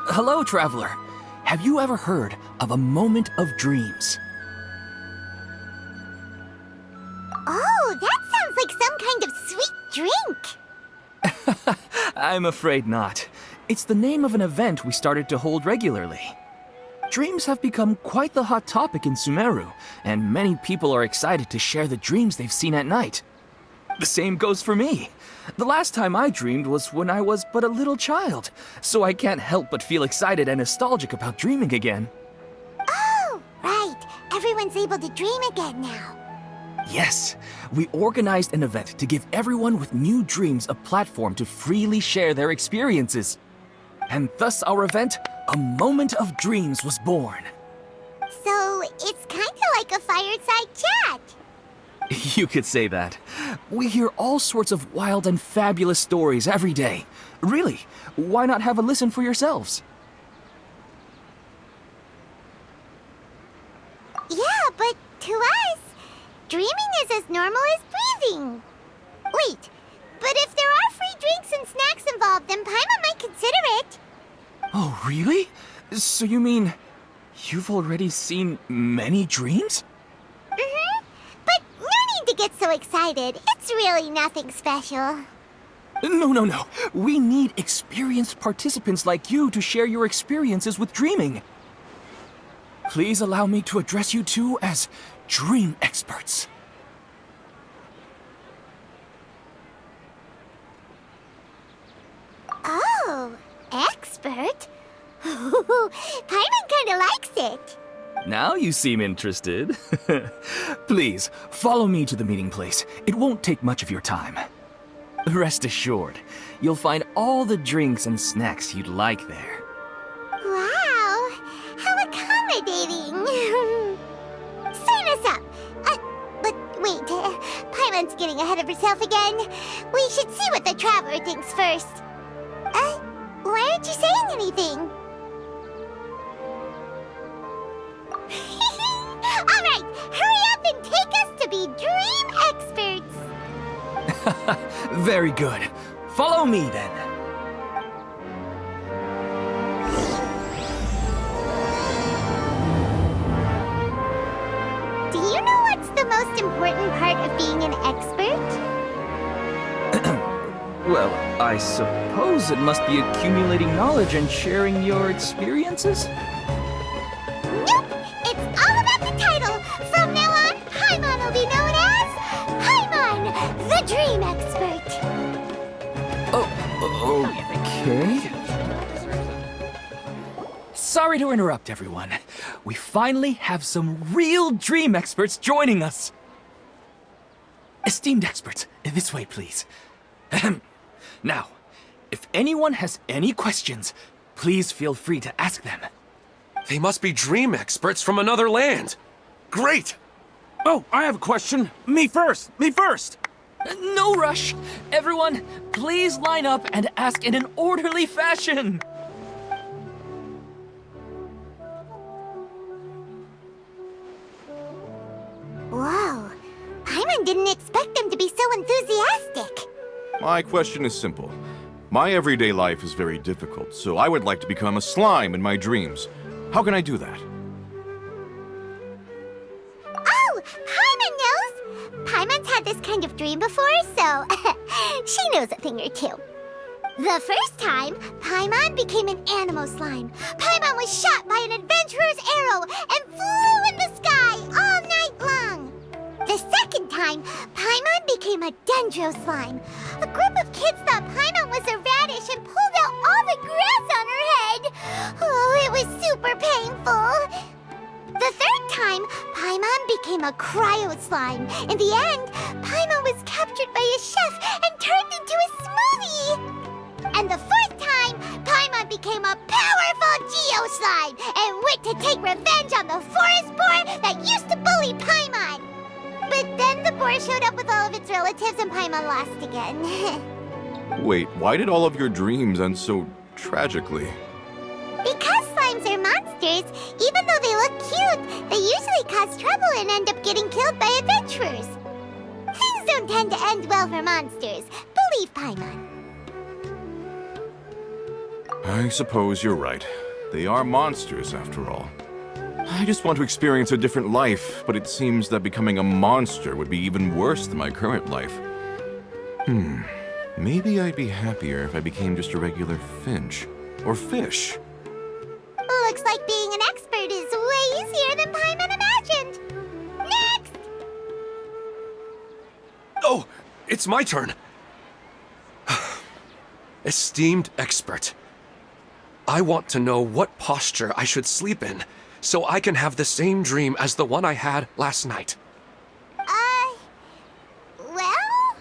Hello, traveler. Have you ever heard of a moment of dreams? Oh, that sounds like some kind of sweet drink. I'm afraid not. It's the name of an event we started to hold regularly. Dreams have become quite the hot topic in Sumeru, and many people are excited to share the dreams they've seen at night. The same goes for me. The last time I dreamed was when I was but a little child, so I can't help but feel excited and nostalgic about dreaming again. Oh, right. Everyone's able to dream again now. Yes, we organized an event to give everyone with new dreams a platform to freely share their experiences. And thus our event, A Moment of Dreams, was born. So, it's kind of like a fireside chat. You could say that. We hear all sorts of wild and fabulous stories every day. Really, why not have a listen for yourselves? Yeah, but to us, dreaming is as normal as breathing. Wait, but if there are free drinks and snacks involved, then Paimon might consider it. Oh, really? So you mean you've already seen many dreams? Mm-hmm. But no need to get so excited. It's really nothing special. No. We need experienced participants like you to share your experiences with dreaming. Please allow me to address you two as dream experts. Oh, expert? Paimon kinda likes it. Now you seem interested. Please, follow me to the meeting place. It won't take much of your time. Rest assured, you'll find all the drinks and snacks you'd like there. Wow, how accommodating. Sign us up. But wait, Paimon's getting ahead of herself again. We should see what the traveler thinks first. Why aren't you saying anything? All right, hurry up and take us to be dream experts. Very good. Follow me then. Do you know what's the most important part of being an expert? Well, I suppose it must be accumulating knowledge and sharing your experiences? Nope! It's all about the title! From now on, Paimon will be known as Paimon, the Dream Expert! Oh, okay. Sorry to interrupt, everyone. We finally have some real dream experts joining us. Esteemed experts, this way, please. Now, if anyone has any questions, please feel free to ask them. They must be dream experts from another land. Great! Oh, I have a question. Me first! No rush. Everyone, please line up and ask in an orderly fashion. Whoa, Paimon didn't expect them to be so enthusiastic. My question is simple. My everyday life is very difficult, so I would like to become a slime in my dreams. How can I do that? Oh, Paimon knows! Paimon's had this kind of dream before, so she knows a thing or two. The first time, Paimon became an animal slime. Paimon was shot by an adventurer's arrow and flew in the sky all night long. The second time, Paimon became a dendro slime. A group of kids thought Paimon was a radish and pulled out all the grass on her head. Oh, it was super painful. The third time, Paimon became a cryo slime. In the end, Paimon was captured by a chef and turned into a smoothie. And the fourth time, Paimon became a powerful Geo slime and went to take revenge on the forest boar that used to bully Paimon. But then the boar showed up with all of its relatives and Paimon lost again. Wait, why did all of your dreams end so tragically? Because slimes are monsters, even though they look cute, they usually cause trouble and end up getting killed by adventurers. Things don't tend to end well for monsters. Believe Paimon. I suppose you're right. They are monsters, after all. I just want to experience a different life, but it seems that becoming a monster would be even worse than my current life. Maybe I'd be happier if I became just a regular finch. Or fish. Looks like being an expert is way easier than Paimon imagined. Next! Oh, it's my turn. Esteemed expert, I want to know what posture I should sleep in so I can have the same dream as the one I had last night. Well?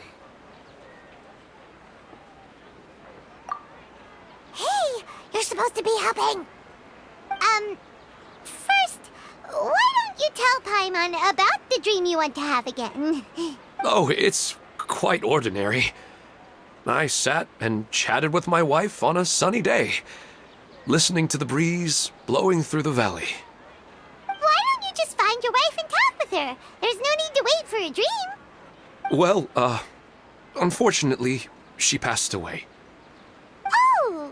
Hey, you're supposed to be helping. First, why don't you tell Paimon about the dream you want to have again? Oh, it's quite ordinary. I sat and chatted with my wife on a sunny day, listening to the breeze blowing through the valley. Why don't you just find your wife and talk with her? There's no need to wait for a dream. Well, unfortunately, she passed away. Oh!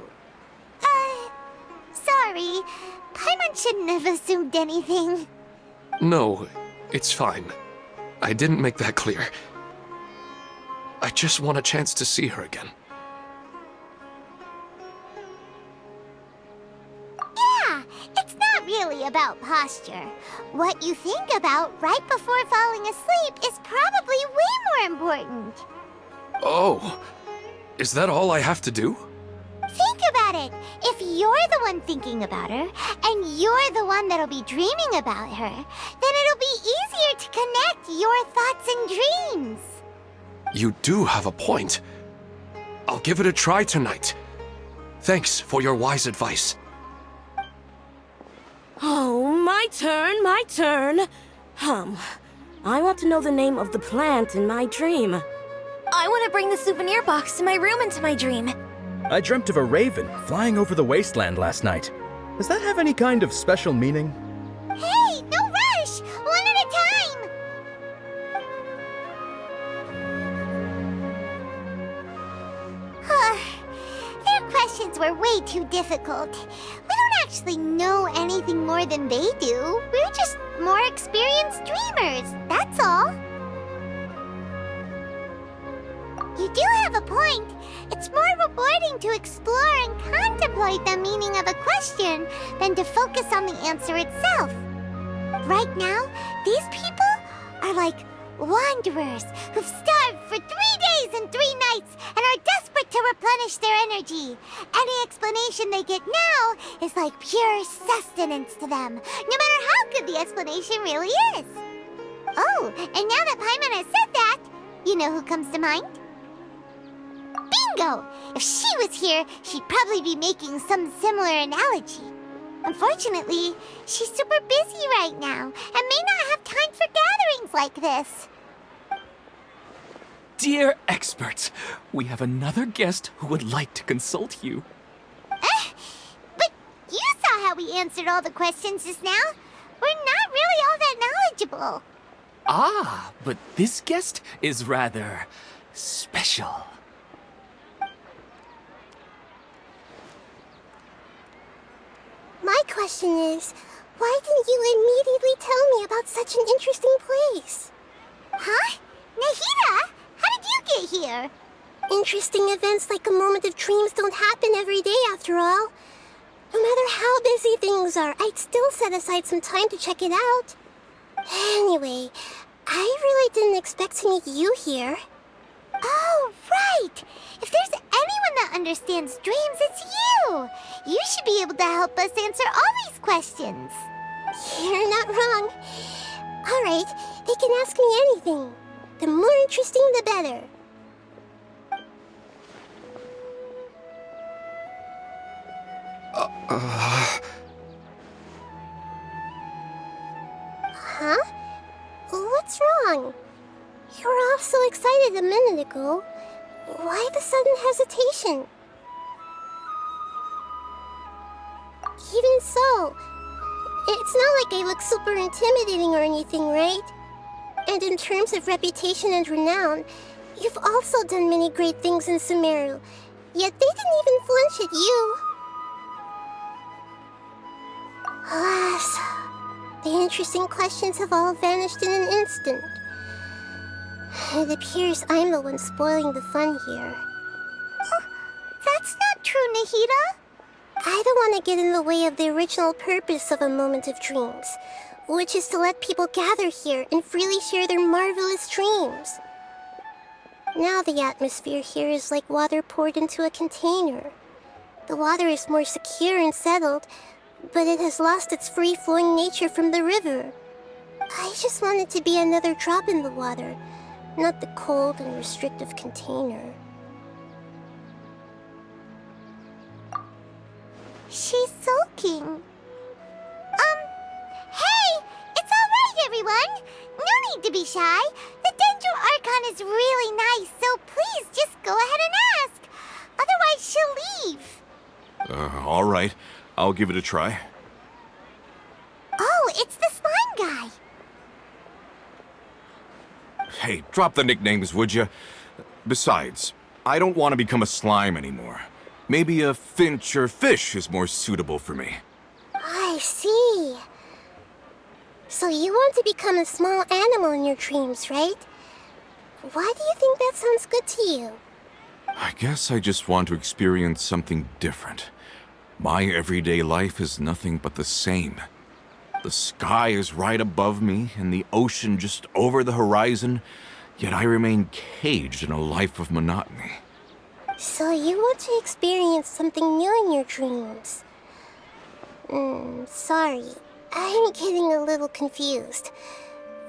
Sorry. Paimon shouldn't have assumed anything. No, it's fine. I didn't make that clear. I just want a chance to see her again. Yeah, it's not really about posture. What you think about right before falling asleep is probably way more important. Oh, is that all I have to do? Think about it. If you're the one thinking about her, and you're the one that'll be dreaming about her, then it'll be easier to connect your thoughts and dreams. You do have a point. I'll give it a try tonight. Thanks for your wise advice. Oh, my turn, my turn. I want to know the name of the plant in my dream. I want to bring the souvenir box to my room into my dream. I dreamt of a raven flying over the wasteland last night. Does that have any kind of special meaning? Hey, no rush! One at a time! Their questions were way too difficult. We don't actually know anything more than they do. We're just more experienced dreamers, that's all. You do have a point. It's more rewarding to explore and contemplate the meaning of a question than to focus on the answer itself. Right now, these people are like wanderers who've starved for 3 days and 3 nights and are desperate to replenish their energy. Any explanation they get now is like pure sustenance to them, no matter how good the explanation really is. Oh, and now that Paimon has said that, you know who comes to mind? Bingo! If she was here, she'd probably be making some similar analogy. Unfortunately, she's super busy right now and may not have time for gatherings like this. Dear experts, we have another guest who would like to consult you. But you saw how we answered all the questions just now. We're not really all that knowledgeable. Ah, but this guest is rather special. My question is, why didn't you immediately tell me about such an interesting place? Huh? Nahida? How did you get here? Interesting events like a moment of dreams don't happen every day after all. No matter how busy things are, I'd still set aside some time to check it out. Anyway, I really didn't expect to meet you here. Oh, right! If there's anyone that understands dreams, it's you! You should be able to help us answer all these questions. You're not wrong. All right, they can ask me anything. The more interesting, the better. Huh? What's wrong? You were all so excited a minute ago. Why the sudden hesitation? Even so, it's not like I look super intimidating or anything, right? And in terms of reputation and renown, you've also done many great things in Sumeru, yet they didn't even flinch at you. The interesting questions have all vanished in an instant. It appears I'm the one spoiling the fun here. Oh, that's not true, Nahida. I don't want to get in the way of the original purpose of a moment of dreams, which is to let people gather here and freely share their marvelous dreams. Now the atmosphere here is like water poured into a container. The water is more secure and settled, but it has lost its free-flowing nature from the river. I just want it to be another drop in the water, not the cold and restrictive container. She's sulking. Hey! It's alright, everyone! No need to be shy. The Dendro Archon is really nice, so please just go ahead and ask. Otherwise, she'll leave. All right. I'll give it a try. Oh, it's the slime guy. Hey, drop the nicknames, would you? Besides, I don't want to become a slime anymore. Maybe a finch or fish is more suitable for me. I see. So you want to become a small animal in your dreams, right? Why do you think that sounds good to you? I guess I just want to experience something different. My everyday life is nothing but the same. The sky is right above me and the ocean just over the horizon, yet I remain caged in a life of monotony. So you want to experience something new in your dreams? Sorry. I'm getting a little confused.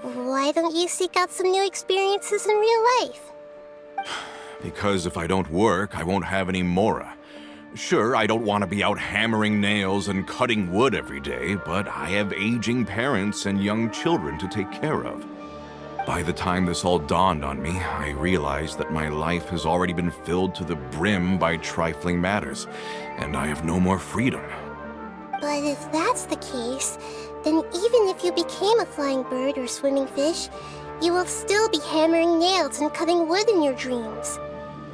Why don't you seek out some new experiences in real life? Because if I don't work, I won't have any mora. Sure, I don't want to be out hammering nails and cutting wood every day, but I have aging parents and young children to take care of. By the time this all dawned on me, I realized that my life has already been filled to the brim by trifling matters, and I have no more freedom. But if that's the case, then even if you became a flying bird or swimming fish, you will still be hammering nails and cutting wood in your dreams.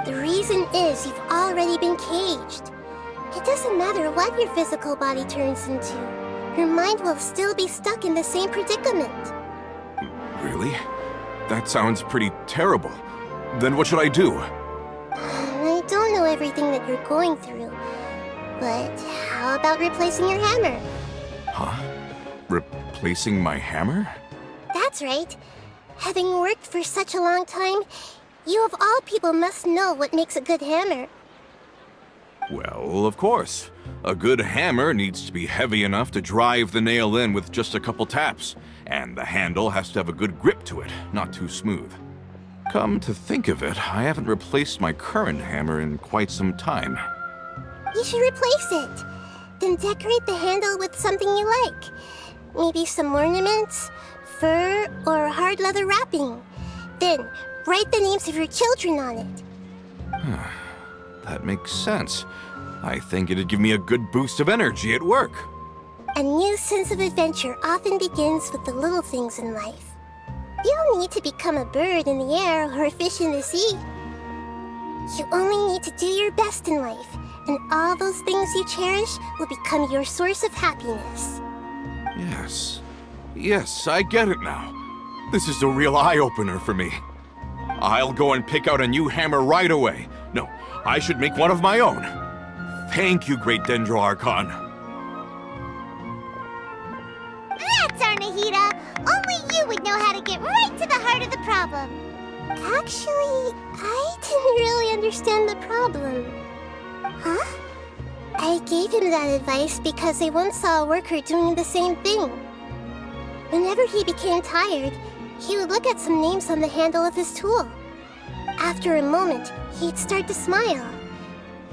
The reason is you've already been caged. It doesn't matter what your physical body turns into. Your mind will still be stuck in the same predicament. Really? That sounds pretty terrible. Then what should I do? I don't know everything that you're going through, but how about replacing your hammer? Huh? Replacing my hammer? That's right. Having worked for such a long time, you of all people must know what makes a good hammer. Well, of course. A good hammer needs to be heavy enough to drive the nail in with just a couple taps, and the handle has to have a good grip to it, not too smooth. Come to think of it, I haven't replaced my current hammer in quite some time. You should replace it. Then decorate the handle with something you like. Maybe some ornaments, fur, or hard leather wrapping. Then write the names of your children on it. That makes sense. I think it'd give me a good boost of energy at work. A new sense of adventure often begins with the little things in life. You don't need to become a bird in the air or a fish in the sea. You only need to do your best in life, and all those things you cherish will become your source of happiness. Yes. Yes, I get it now. This is a real eye-opener for me. I'll go and pick out a new hammer right away. No, I should make one of my own. Thank you, Great Dendro Archon. That's our Nahida! Only you would know how to get right to the heart of the problem. Actually, I didn't really understand the problem. Huh? I gave him that advice because I once saw a worker doing the same thing. Whenever he became tired, he would look at some names on the handle of his tool. After a moment, he'd start to smile.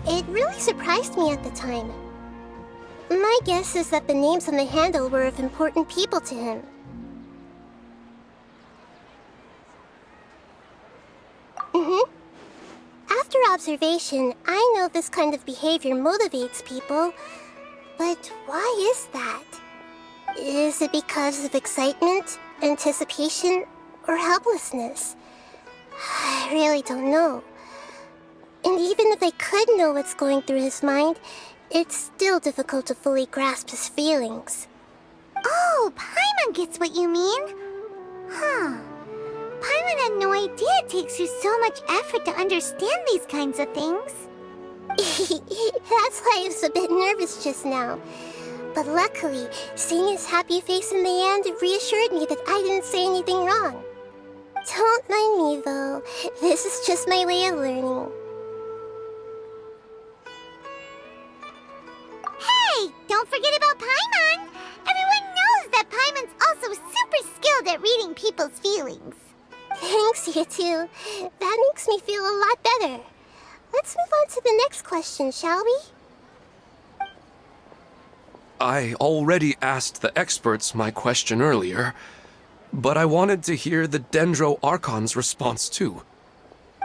It really surprised me at the time. My guess is that the names on the handle were of important people to him. After observation, I know this kind of behavior motivates people. But why is that? Is it because of excitement, anticipation, or helplessness? I really don't know. And even if I could know what's going through his mind, it's still difficult to fully grasp his feelings. Oh, Oh, Paimon gets what you mean. Huh. Paimon had no idea it takes you so much effort to understand these kinds of things. That's why I was a bit nervous just now. But luckily, seeing his happy face in the end reassured me that I didn't say anything wrong. Don't mind me, though. This is just my way of learning. Hey, don't forget about Paimon! Everyone knows that Paimon's also super skilled at reading people's feelings. Thanks, you too. That makes me feel a lot better. Let's move on to the next question, shall we? I already asked the experts my question earlier, but I wanted to hear the Dendro Archon's response too.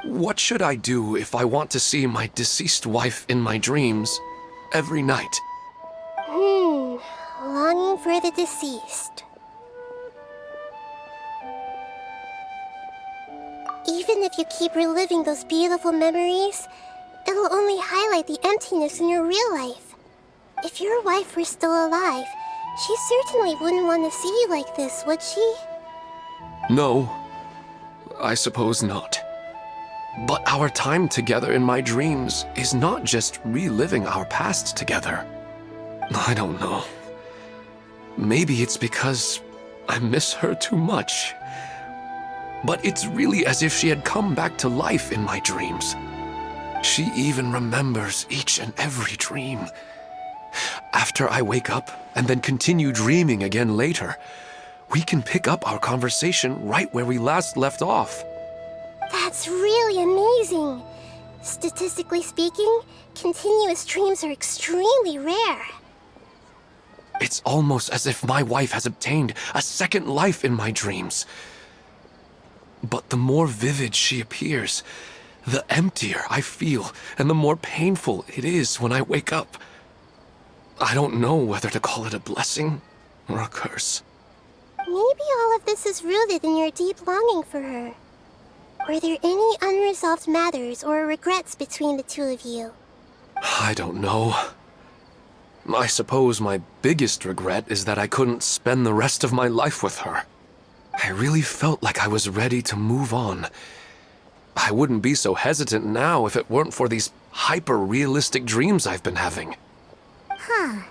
What should I do if I want to see my deceased wife in my dreams every night? Longing for the deceased. Even if you keep reliving those beautiful memories, it'll only highlight the emptiness in your real life. If your wife were still alive, she certainly wouldn't want to see you like this, would she? No, I suppose not. But our time together in my dreams is not just reliving our past together. I don't know. Maybe it's because I miss her too much. But it's really as if she had come back to life in my dreams. She even remembers each and every dream. After I wake up and then continue dreaming again later, we can pick up our conversation right where we last left off. That's really amazing. Statistically speaking, continuous dreams are extremely rare. It's almost as if my wife has obtained a second life in my dreams. But the more vivid she appears, the emptier I feel and the more painful it is when I wake up. I don't know whether to call it a blessing or a curse. Maybe all of this is rooted in your deep longing for her. Were there any unresolved matters or regrets between the two of you? I don't know. I suppose my biggest regret is that I couldn't spend the rest of my life with her. I really felt like I was ready to move on. I wouldn't be so hesitant now if it weren't for these hyper-realistic dreams I've been having. Huh.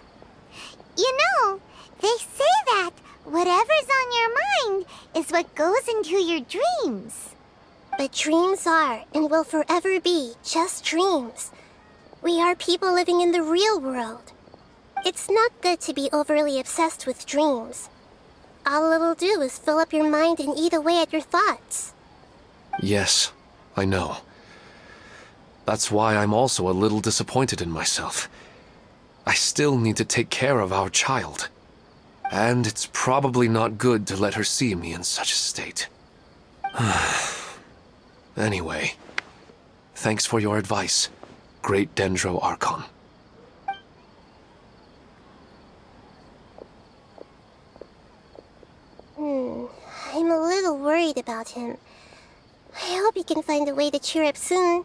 You know, they say that whatever's on your mind is what goes into your dreams. But dreams are, and will forever be, just dreams. We are people living in the real world. It's not good to be overly obsessed with dreams. All it'll do is fill up your mind and eat away at your thoughts. Yes, I know. That's why I'm also a little disappointed in myself. I still need to take care of our child. And it's probably not good to let her see me in such a state. Anyway, thanks for your advice, Great Dendro Archon. I'm a little worried about him. I hope he can find a way to cheer up soon.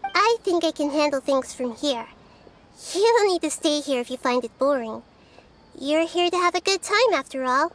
I think I can handle things from here. You don't need to stay here if you find it boring. You're here to have a good time, after all.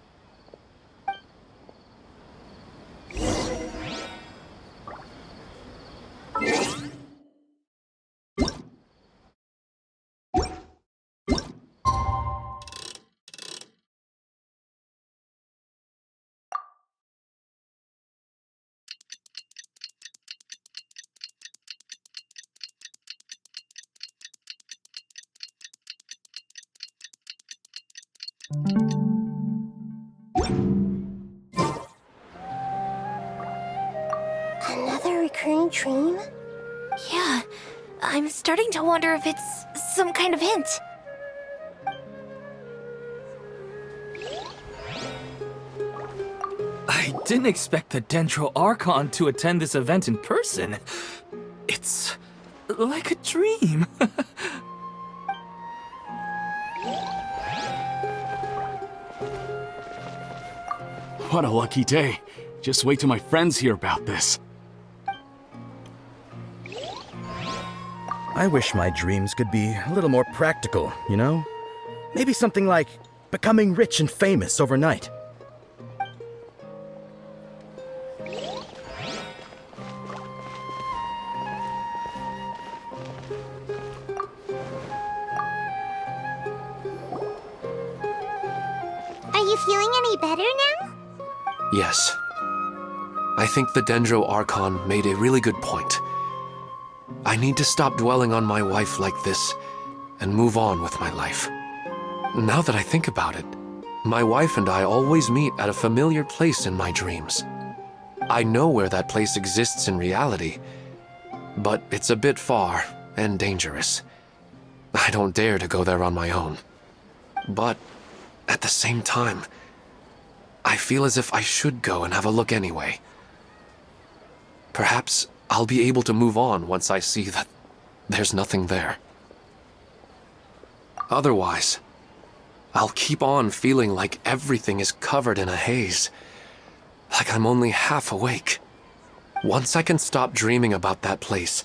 Another recurring dream? Yeah, I'm starting to wonder if it's some kind of hint. I didn't expect the Dendro Archon to attend this event in person. It's like a dream. What a lucky day. Just wait till my friends hear about this. I wish my dreams could be a little more practical, you know? Maybe something like, becoming rich and famous overnight. Are you feeling any better now? Yes. I think the Dendro Archon made a really good point. I need to stop dwelling on my wife like this and move on with my life. Now that I think about it, my wife and I always meet at a familiar place in my dreams. I know where that place exists in reality, but it's a bit far and dangerous. I don't dare to go there on my own. But at the same time, I feel as if I should go and have a look anyway. Perhaps I'll be able to move on once I see that there's nothing there. Otherwise, I'll keep on feeling like everything is covered in a haze, like I'm only half awake. Once I can stop dreaming about that place,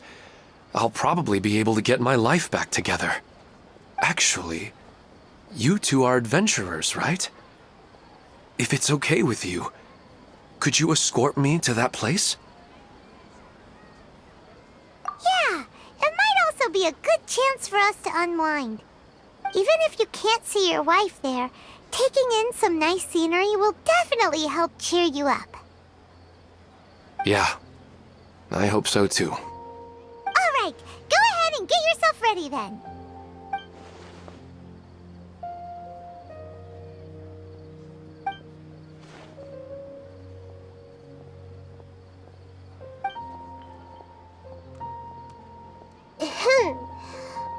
I'll probably be able to get my life back together. Actually, you two are adventurers, right? If it's okay with you, could you escort me to that place? Yeah, it might also be a good chance for us to unwind. Even if you can't see your wife there, taking in some nice scenery will definitely help cheer you up. Yeah, I hope so too. Alright, go ahead and get yourself ready then.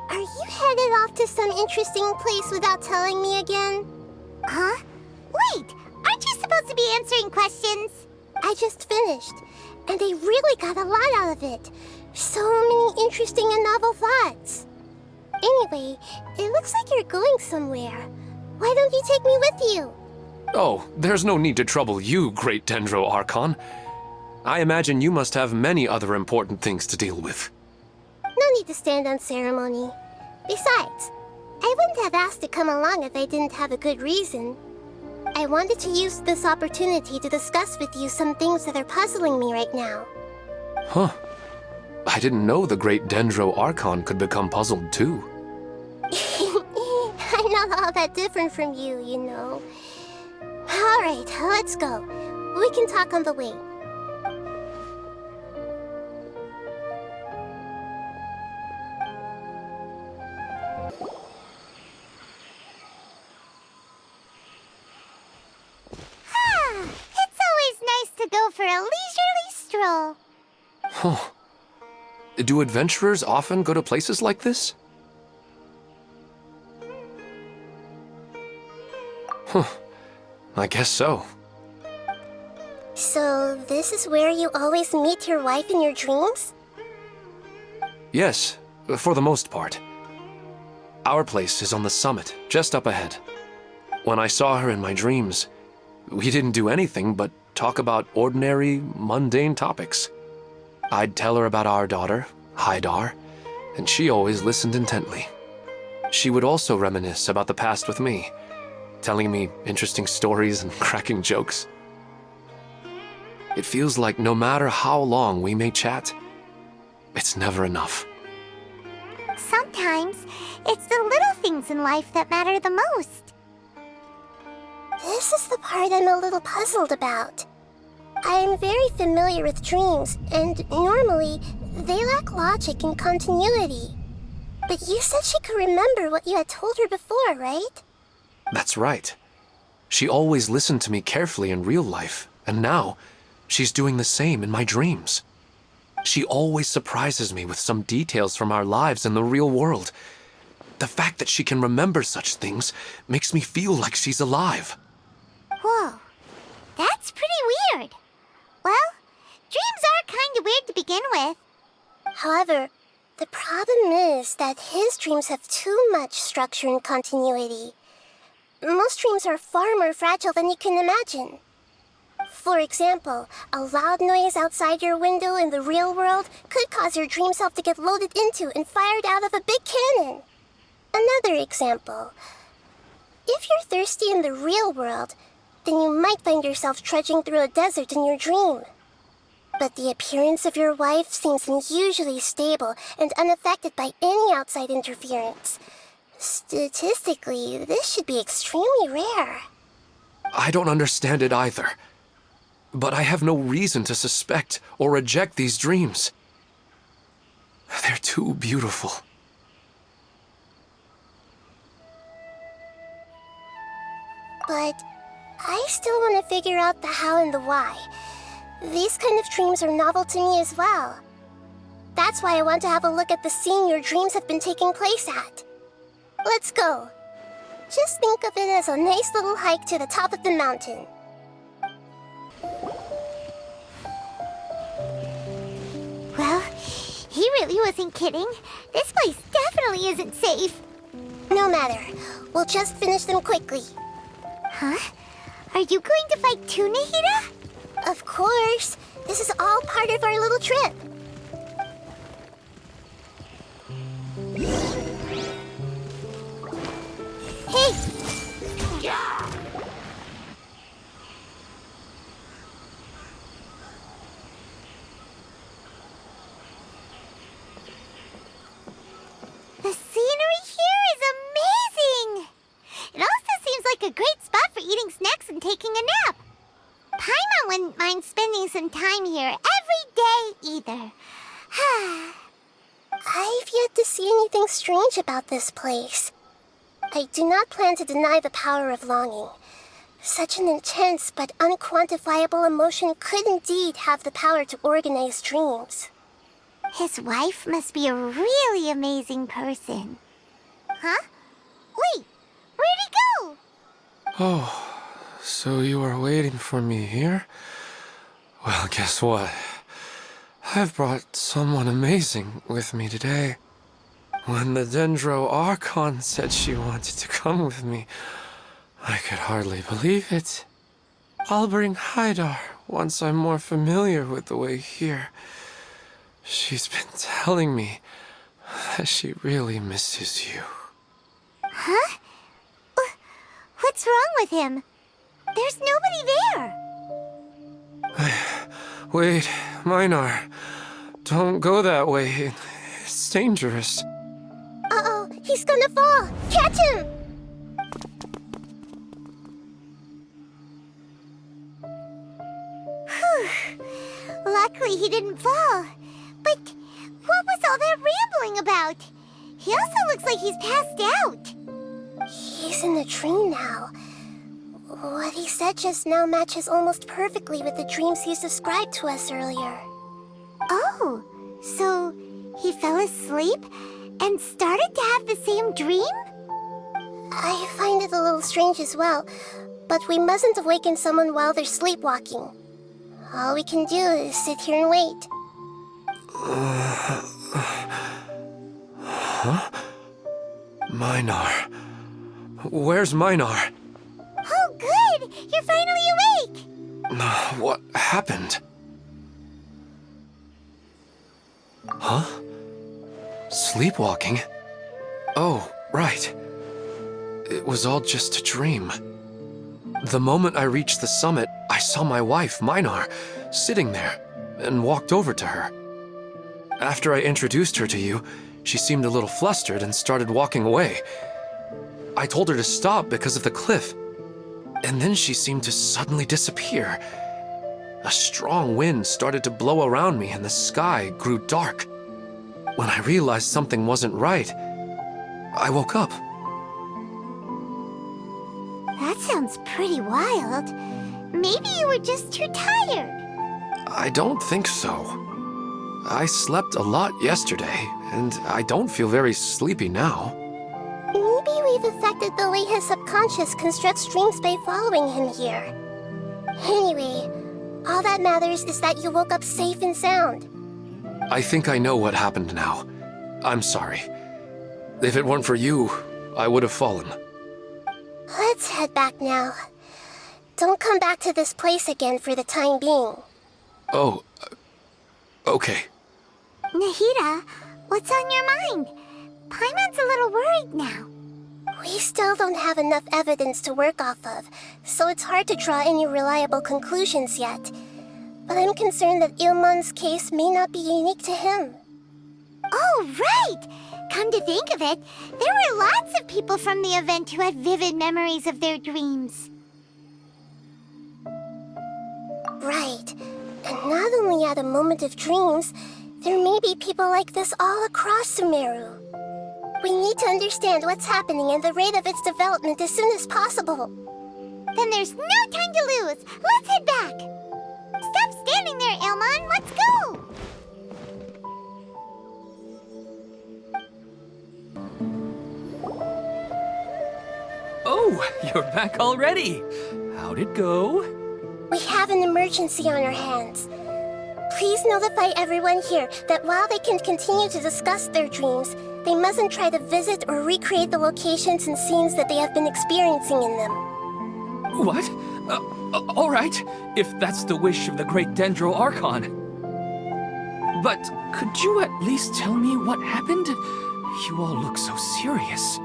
Are you headed off to some interesting place without telling me again? Huh? Wait, aren't you supposed to be answering questions? I just finished, and I really got a lot out of it. So many interesting and novel thoughts. Anyway, it looks like you're going somewhere. Why don't you take me with you? Oh, there's no need to trouble you, great Dendro Archon. I imagine you must have many other important things to deal with. No need to stand on ceremony. Besides, I wouldn't have asked to come along if I didn't have a good reason. I wanted to use this opportunity to discuss with you some things that are puzzling me right now. Huh. I didn't know the great Dendro Archon could become puzzled too. I'm not all that different from you, you know. Alright, let's go. We can talk on the way. It's always nice to go for a leisurely stroll. Huh. Do adventurers often go to places like this? Huh. I guess so. So, this is where you always meet your wife in your dreams? Yes, for the most part. Our place is on the summit, just up ahead. When I saw her in my dreams, we didn't do anything but talk about ordinary, mundane topics. I'd tell her about our daughter, Haidar, and she always listened intently. She would also reminisce about the past with me, telling me interesting stories and cracking jokes. It feels like no matter how long we may chat, it's never enough. Sometimes, it's the little things in life that matter the most. This is the part I'm a little puzzled about. I am very familiar with dreams, and normally, they lack logic and continuity. But you said she could remember what you had told her before, right? That's right. She always listened to me carefully in real life, and now, she's doing the same in my dreams. She always surprises me with some details from our lives in the real world. The fact that she can remember such things makes me feel like she's alive. Whoa, that's pretty weird. Well, dreams are kind of weird to begin with. However, the problem is that his dreams have too much structure and continuity. Most dreams are far more fragile than you can imagine. For example, a loud noise outside your window in the real world could cause your dream self to get loaded into and fired out of a big cannon. Another example. If you're thirsty in the real world, then you might find yourself trudging through a desert in your dream. But the appearance of your wife seems unusually stable and unaffected by any outside interference. Statistically, this should be extremely rare. I don't understand it either. But I have no reason to suspect or reject these dreams. They're too beautiful. But I still want to figure out the how and the why. These kind of dreams are novel to me as well. That's why I want to have a look at the scene your dreams have been taking place at. Let's go. Just think of it as a nice little hike to the top of the mountain. Well, he really wasn't kidding. This place definitely isn't safe. No matter. We'll just finish them quickly. Huh? Are you going to fight too, Nahida? Of course. This is all part of our little trip. Hey! The scenery here is amazing! It also seems like a great spot for eating snacks and taking a nap. Paimon wouldn't mind spending some time here every day either. I've yet to see anything strange about this place. I do not plan to deny the power of longing. Such an intense but unquantifiable emotion could indeed have the power to organize dreams. His wife must be a really amazing person. Huh? Wait, where'd he go? Oh, so you were waiting for me here? Well, guess what? I've brought someone amazing with me today. When the Dendro Archon said she wanted to come with me, I could hardly believe it. I'll bring Haidar once I'm more familiar with the way here. She's been telling me that she really misses you. Huh? What's wrong with him? There's nobody there. Wait, Minar. Don't go that way. It's dangerous. Uh-oh, he's gonna fall! Catch him! Whew. Luckily he didn't fall. But what was all that rambling about? He also looks like he's passed out. He's in the dream now. What he said just now matches almost perfectly with the dreams he's described to us earlier. Oh, so he fell asleep and started to have the same dream? I find it a little strange as well, but we mustn't awaken someone while they're sleepwalking. All we can do is sit here and wait. Huh? Minar. Where's Minar? Oh, good! You're finally awake! What happened? Huh? Sleepwalking? Oh, right. It was all just a dream. The moment I reached the summit, I saw my wife, Minar, sitting there, and walked over to her. After I introduced her to you, she seemed a little flustered and started walking away. I told her to stop because of the cliff, and then she seemed to suddenly disappear. A strong wind started to blow around me and the sky grew dark. When I realized something wasn't right, I woke up. That sounds pretty wild. Maybe you were just too tired. I don't think so. I slept a lot yesterday, and I don't feel very sleepy now. Maybe we've affected the way his subconscious constructs dreams by following him here. Anyway, all that matters is that you woke up safe and sound. I think I know what happened now. I'm sorry. If it weren't for you, I would have fallen. Let's head back now. Don't come back to this place again for the time being. Oh, okay. Nahida, what's on your mind? Paimon's a little worried now. We still don't have enough evidence to work off of, so it's hard to draw any reliable conclusions yet. But I'm concerned that Ilmon's case may not be unique to him. Oh, right! Come to think of it, there were lots of people from the event who had vivid memories of their dreams. Right. And not only at a moment of dreams, there may be people like this all across Sumeru. We need to understand what's happening and the rate of its development as soon as possible. Then there's no time to lose. Let's head back. Stop standing there, Ilmon. Let's go. Oh, you're back already. How'd it go? We have an emergency on our hands. Please notify everyone here that while they can continue to discuss their dreams, they mustn't try to visit or recreate the locations and scenes that they have been experiencing in them. What? All right, if that's the wish of the great Dendro Archon. But could you at least tell me what happened? You all look so serious.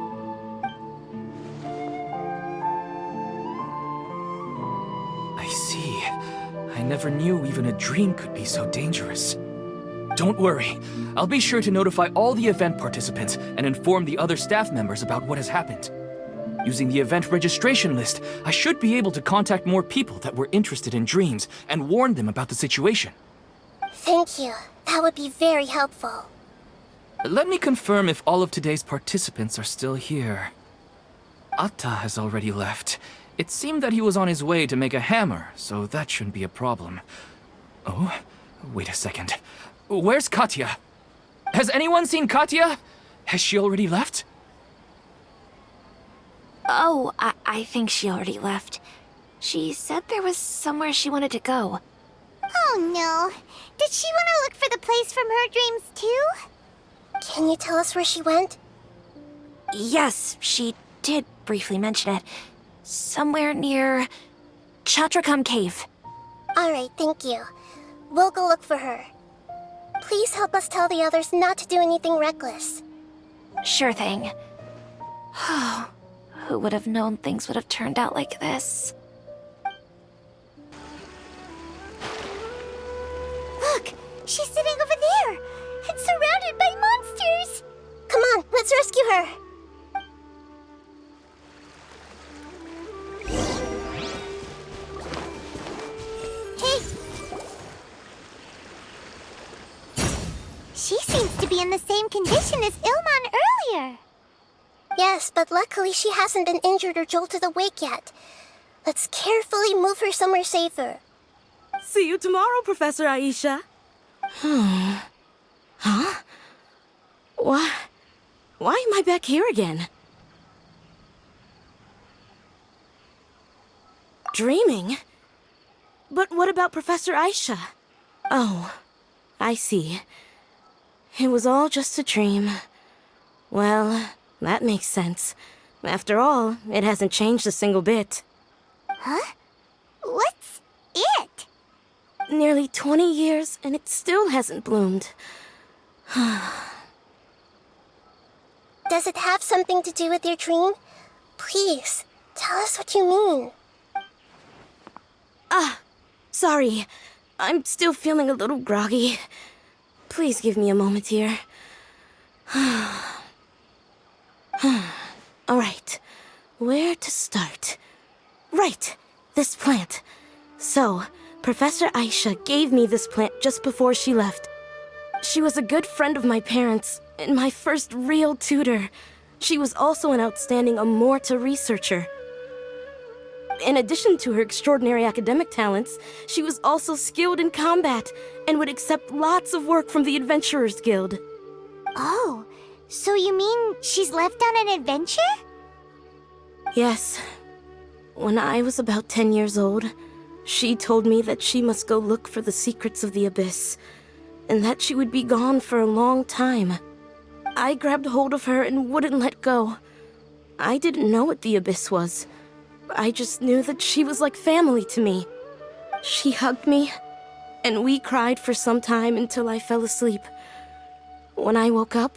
I see. I never knew even a dream could be so dangerous. Don't worry. I'll be sure to notify all the event participants and inform the other staff members about what has happened. Using the event registration list, I should be able to contact more people that were interested in dreams and warn them about the situation. Thank you. That would be very helpful. Let me confirm if all of today's participants are still here. Atta has already left. It seemed that he was on his way to make a hammer, so that shouldn't be a problem. Oh, wait a second. Where's Katya? Has anyone seen Katya? Has she already left? Oh, I think she already left. She said there was somewhere she wanted to go. Oh no. Did she want to look for the place from her dreams too? Can you tell us where she went? Yes, she did briefly mention it. Somewhere near Chatrakam Cave. Alright, thank you. We'll go look for her. Please help us tell the others not to do anything reckless. Sure thing. Who would have known things would have turned out like this? Look, she's sitting over there and surrounded by monsters. Come on, let's rescue her. Hey. She seems to be in the same condition as Ilmon earlier. Yes, but luckily she hasn't been injured or jolted awake yet. Let's carefully move her somewhere safer. See you tomorrow, Professor Aisha. Huh? Why am I back here again? Dreaming? But what about Professor Aisha? Oh, I see. It was all just a dream. Well, that makes sense. After all, it hasn't changed a single bit. Huh? What's it? Nearly 20 years, and it still hasn't bloomed. Does it have something to do with your dream? Please, tell us what you mean. Sorry. I'm still feeling a little groggy. Please give me a moment here. Alright, where to start? Right, this plant. So, Professor Aisha gave me this plant just before she left. She was a good friend of my parents, and my first real tutor. She was also an outstanding Amorta researcher. In addition to her extraordinary academic talents, she was also skilled in combat and would accept lots of work from the Adventurers Guild. Oh, so you mean she's left on an adventure? Yes. When I was about 10 years old, she told me that she must go look for the secrets of the Abyss, and that she would be gone for a long time. I grabbed hold of her and wouldn't let go. I didn't know what the Abyss was. I just knew that she was like family to me. She hugged me, and we cried for some time until I fell asleep. When I woke up,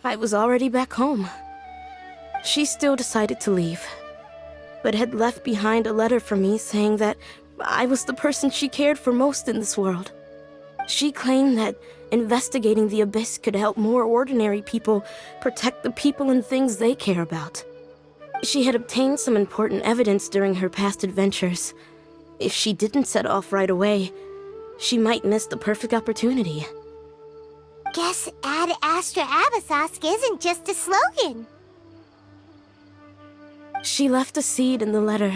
I was already back home. She still decided to leave, but had left behind a letter for me saying that I was the person she cared for most in this world. She claimed that investigating the abyss could help more ordinary people protect the people and things they care about. She had obtained some important evidence during her past adventures. If she didn't set off right away, she might miss the perfect opportunity. Guess Ad Astra Abyssosque isn't just a slogan. She left a seed in the letter,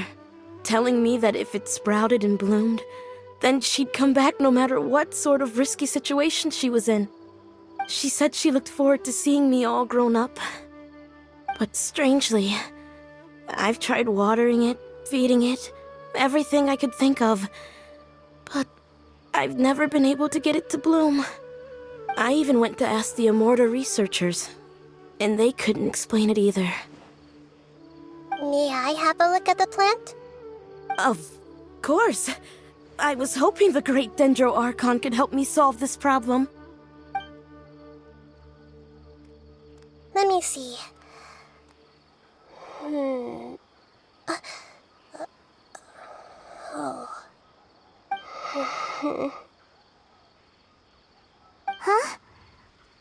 telling me that if it sprouted and bloomed, then she'd come back no matter what sort of risky situation she was in. She said she looked forward to seeing me all grown up. But strangely, I've tried watering it, feeding it, everything I could think of. But I've never been able to get it to bloom. I even went to ask the Immorta researchers, and they couldn't explain it either. May I have a look at the plant? Of course. I was hoping the Great Dendro Archon could help me solve this problem. Let me see. Huh?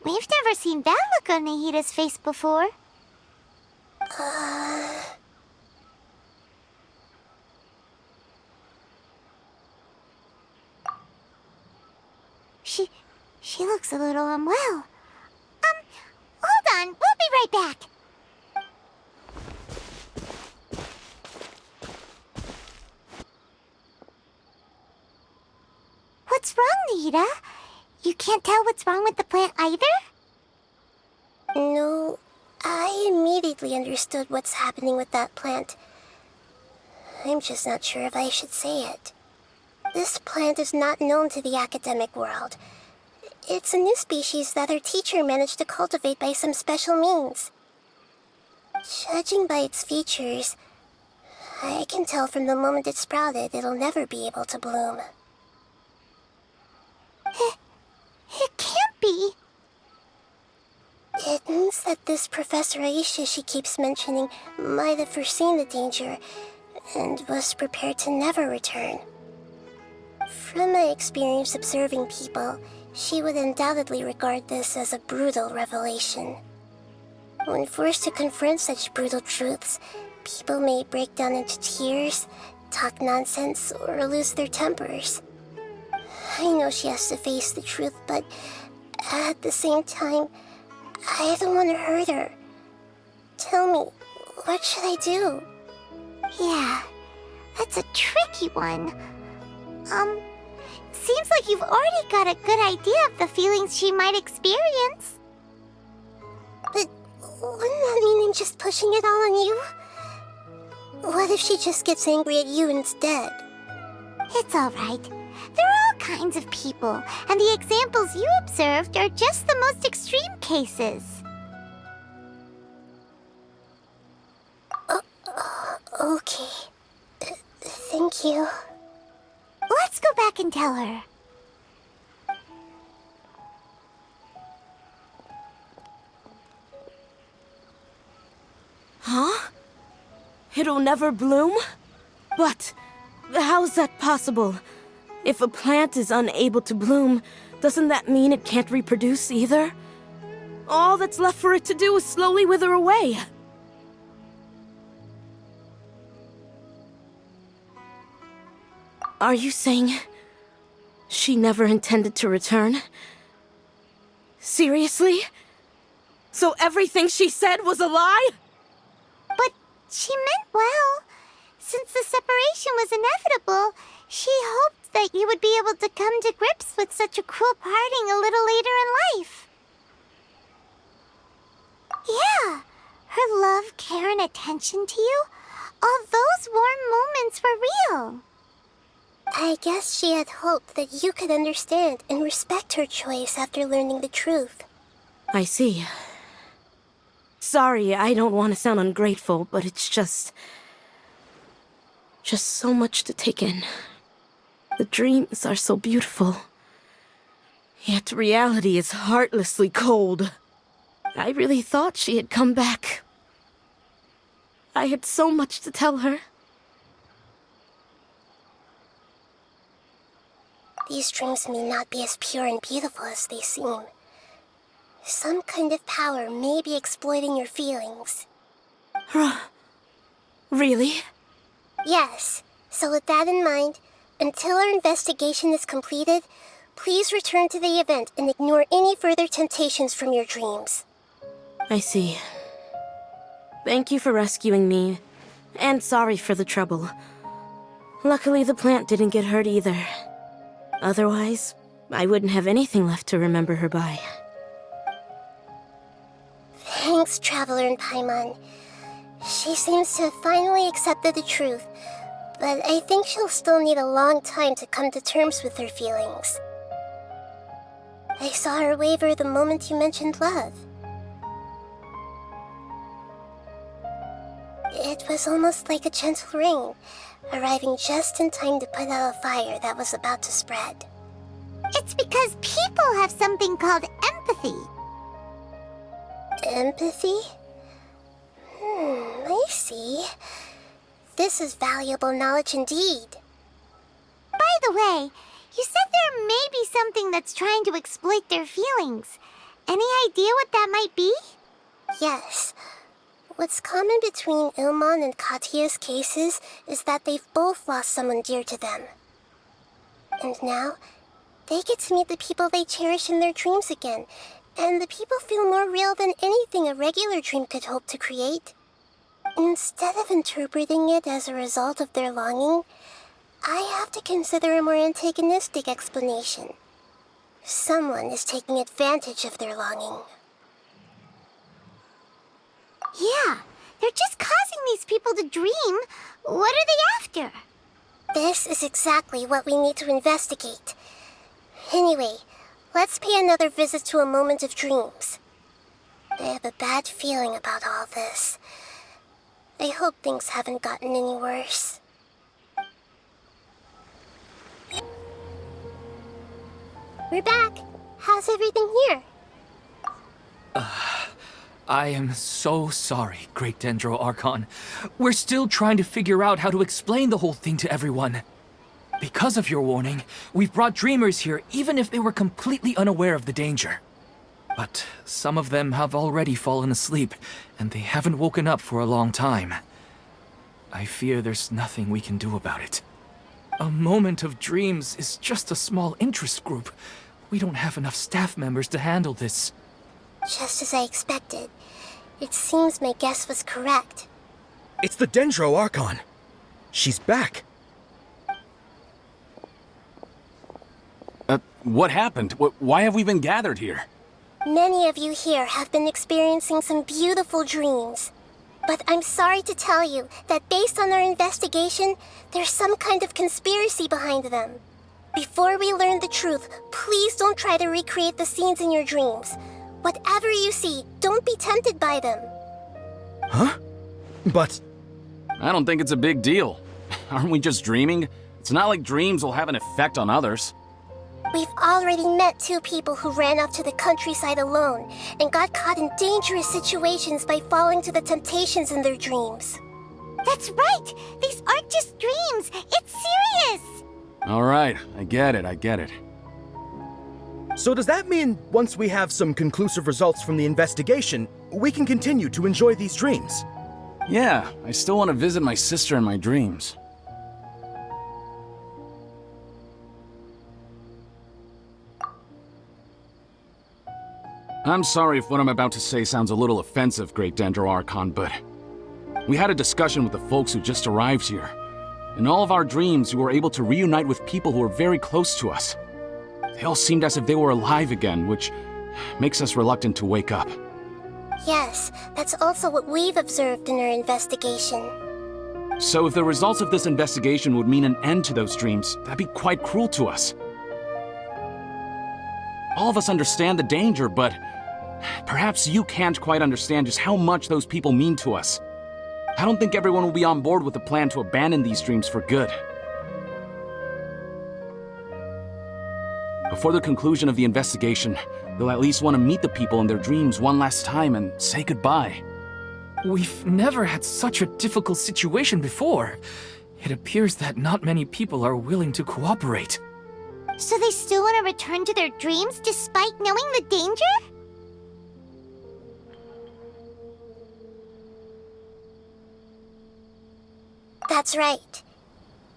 We've never seen that look on Nahida's face before. She looks a little unwell. Hold on, we'll be right back. What's wrong, Nahida? You can't tell what's wrong with the plant either? No, I immediately understood what's happening with that plant. I'm just not sure if I should say it. This plant is not known to the academic world. It's a new species that our teacher managed to cultivate by some special means. Judging by its features, I can tell from the moment it sprouted it'll never be able to bloom. It can't be. It means that this Professor Aisha she keeps mentioning might have foreseen the danger and was prepared to never return. From my experience observing people, she would undoubtedly regard this as a brutal revelation. When forced to confront such brutal truths, people may break down into tears, talk nonsense, or lose their tempers. I know she has to face the truth, but at the same time, I don't want to hurt her. Tell me, what should I do? Yeah, that's a tricky one. Seems like you've already got a good idea of the feelings she might experience. But wouldn't that mean I'm just pushing it all on you? What if she just gets angry at you instead? It's all right. There are all kinds of people, and the examples you observed are just the most extreme cases. Okay. Thank you. Let's go back and tell her. Huh? It'll never bloom? But how's that possible? If a plant is unable to bloom, doesn't that mean it can't reproduce either? All that's left for it to do is slowly wither away. Are you saying she never intended to return? Seriously? So everything she said was a lie? But she meant well. Since the separation was inevitable, she hoped that you would be able to come to grips with such a cruel parting a little later in life. Yeah, her love, care, and attention to you, all those warm moments were real. I guess she had hoped that you could understand and respect her choice after learning the truth. I see. Sorry, I don't want to sound ungrateful, but it's just so much to take in. The dreams are so beautiful, yet reality is heartlessly cold. I really thought she had come back. I had so much to tell her. These dreams may not be as pure and beautiful as they seem. Some kind of power may be exploiting your feelings. Really? Yes. So with that in mind, until our investigation is completed, please return to the event and ignore any further temptations from your dreams. I see. Thank you for rescuing me, and sorry for the trouble. Luckily, the plant didn't get hurt either. Otherwise, I wouldn't have anything left to remember her by. Thanks, Traveler and Paimon. She seems to have finally accepted the truth, but I think she'll still need a long time to come to terms with her feelings. I saw her waver the moment you mentioned love. It was almost like a gentle rain, arriving just in time to put out a fire that was about to spread. It's because people have something called empathy. Empathy? I see. This is valuable knowledge indeed. By the way, you said there may be something that's trying to exploit their feelings. Any idea what that might be? Yes. What's common between Ilmon and Katya's cases is that they've both lost someone dear to them. And now, they get to meet the people they cherish in their dreams again, and the people feel more real than anything a regular dream could hope to create. Instead of interpreting it as a result of their longing, I have to consider a more antagonistic explanation. Someone is taking advantage of their longing. Yeah, they're just causing these people to dream. What are they after? This is exactly what we need to investigate. Anyway, let's pay another visit to a moment of dreams. I have a bad feeling about all this. I hope things haven't gotten any worse. We're back. How's everything here? I am so sorry, Great Dendro Archon. We're still trying to figure out how to explain the whole thing to everyone. Because of your warning, we've brought dreamers here even if they were completely unaware of the danger. But some of them have already fallen asleep, and they haven't woken up for a long time. I fear there's nothing we can do about it. A moment of dreams is just a small interest group. We don't have enough staff members to handle this. Just as I expected. It seems my guess was correct. It's the Dendro Archon. She's back. What happened? Why have we been gathered here? Many of you here have been experiencing some beautiful dreams. But I'm sorry to tell you that based on our investigation, there's some kind of conspiracy behind them. Before we learn the truth, please don't try to recreate the scenes in your dreams. Whatever you see, don't be tempted by them. Huh? But... I don't think it's a big deal. Aren't we just dreaming? It's not like dreams will have an effect on others. We've already met 2 people who ran off to the countryside alone and got caught in dangerous situations by falling to the temptations in their dreams. That's right! These aren't just dreams! It's serious! All right, I get it. so does that mean once we have some conclusive results from the investigation, we can continue to enjoy these dreams? Yeah, I still want to visit my sister in my dreams. I'm sorry if what I'm about to say sounds a little offensive, Great Dendro Archon, but we had a discussion with the folks who just arrived here. In all of our dreams, we were able to reunite with people who were very close to us. They all seemed as if they were alive again, which makes us reluctant to wake up. Yes, that's also what we've observed in our investigation. So if the results of this investigation would mean an end to those dreams, that'd be quite cruel to us. All of us understand the danger, but perhaps you can't quite understand just how much those people mean to us. I don't think everyone will be on board with the plan to abandon these dreams for good. Before the conclusion of the investigation, they'll at least want to meet the people in their dreams one last time and say goodbye. We've never had such a difficult situation before. It appears that not many people are willing to cooperate. So they still want to return to their dreams despite knowing the danger? That's right.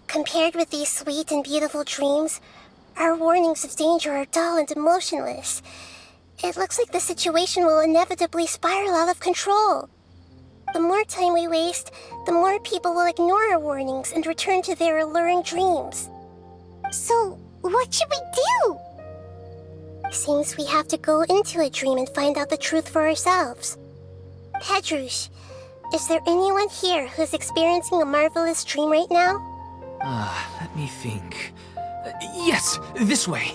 Compared with these sweet and beautiful dreams, our warnings of danger are dull and emotionless. It looks like the situation will inevitably spiral out of control. The more time we waste, the more people will ignore our warnings and return to their alluring dreams. So, what should we do? Seems we have to go into a dream and find out the truth for ourselves. Pedrush, is there anyone here who's experiencing a marvelous dream right now? Let me think. Yes, this way.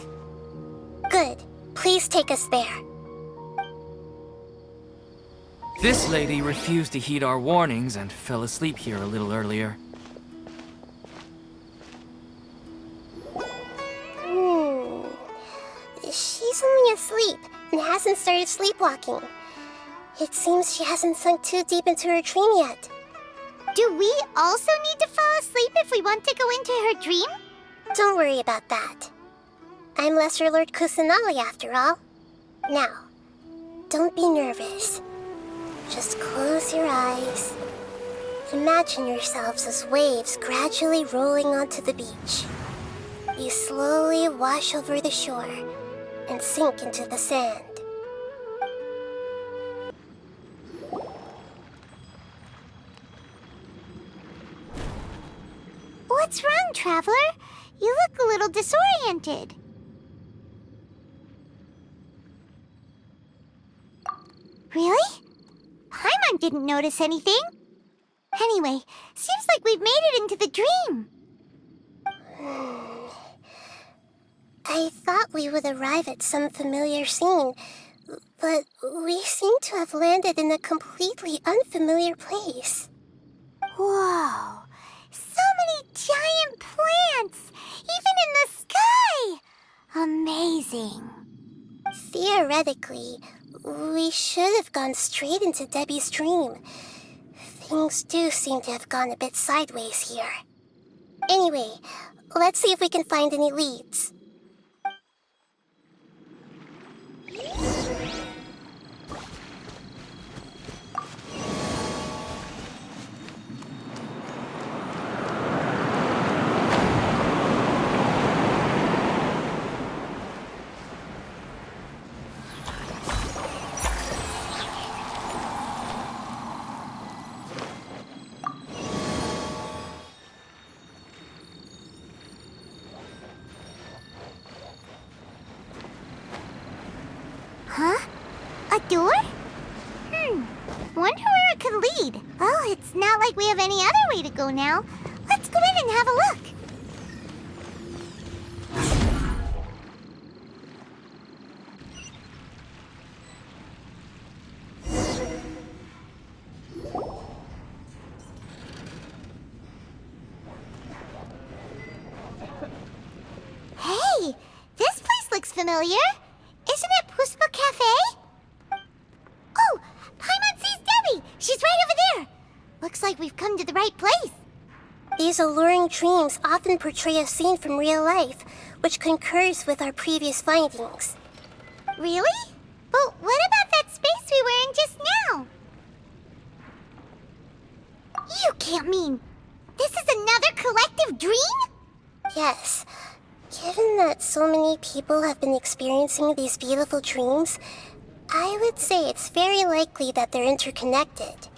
Good. Please take us there. This lady refused to heed our warnings and fell asleep here a little earlier. She's only asleep and hasn't started sleepwalking. It seems she hasn't sunk too deep into her dream yet. Do we also need to fall asleep if we want to go into her dream? Don't worry about that. I'm Lesser Lord Kusanali after all. Now, don't be nervous. Just close your eyes. Imagine yourselves as waves gradually rolling onto the beach. You slowly wash over the shore and sink into the sand. What's wrong, Traveler? You look a little disoriented. Really? Paimon didn't notice anything. Anyway, seems like we've made it into the dream. I thought we would arrive at some familiar scene, but we seem to have landed in a completely unfamiliar place. Whoa! So many giant plants! Even in the sky! Amazing. Theoretically, we should have gone straight into Debbie's dream. Things do seem to have gone a bit sideways here. Anyway, let's see if we can find any leads. Huh? A door? Wonder where it could lead. Well, it's not like we have any other way to go now. Let's go in and have a look. Hey, this place looks familiar. Isn't it Puspa Cafe? Oh, Paimon sees Debbie! She's right over there! Looks like we've come to the right place. These alluring dreams often portray a scene from real life, which concurs with our previous findings. Really? But what about that space we were in just now? You can't mean... this is another collective dream? Yes. Given that so many people have been experiencing these beautiful dreams, I would say it's very likely that they're interconnected.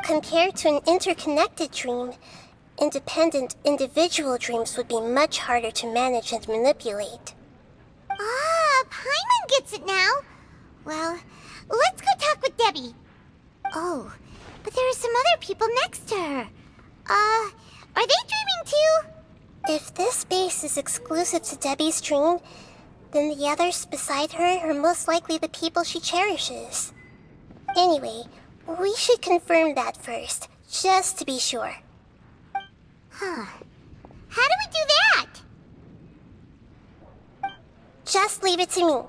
Compared to an interconnected dream, independent individual dreams would be much harder to manage and manipulate. Ah, Paimon gets it now. Well, let's go talk with Debbie. Oh, but there are some other people next to her. Are they dreaming too? If this space is exclusive to Debbie's dream, then the others beside her are most likely the people she cherishes. Anyway, we should confirm that first, just to be sure. Huh. How do we do that? Just leave it to me.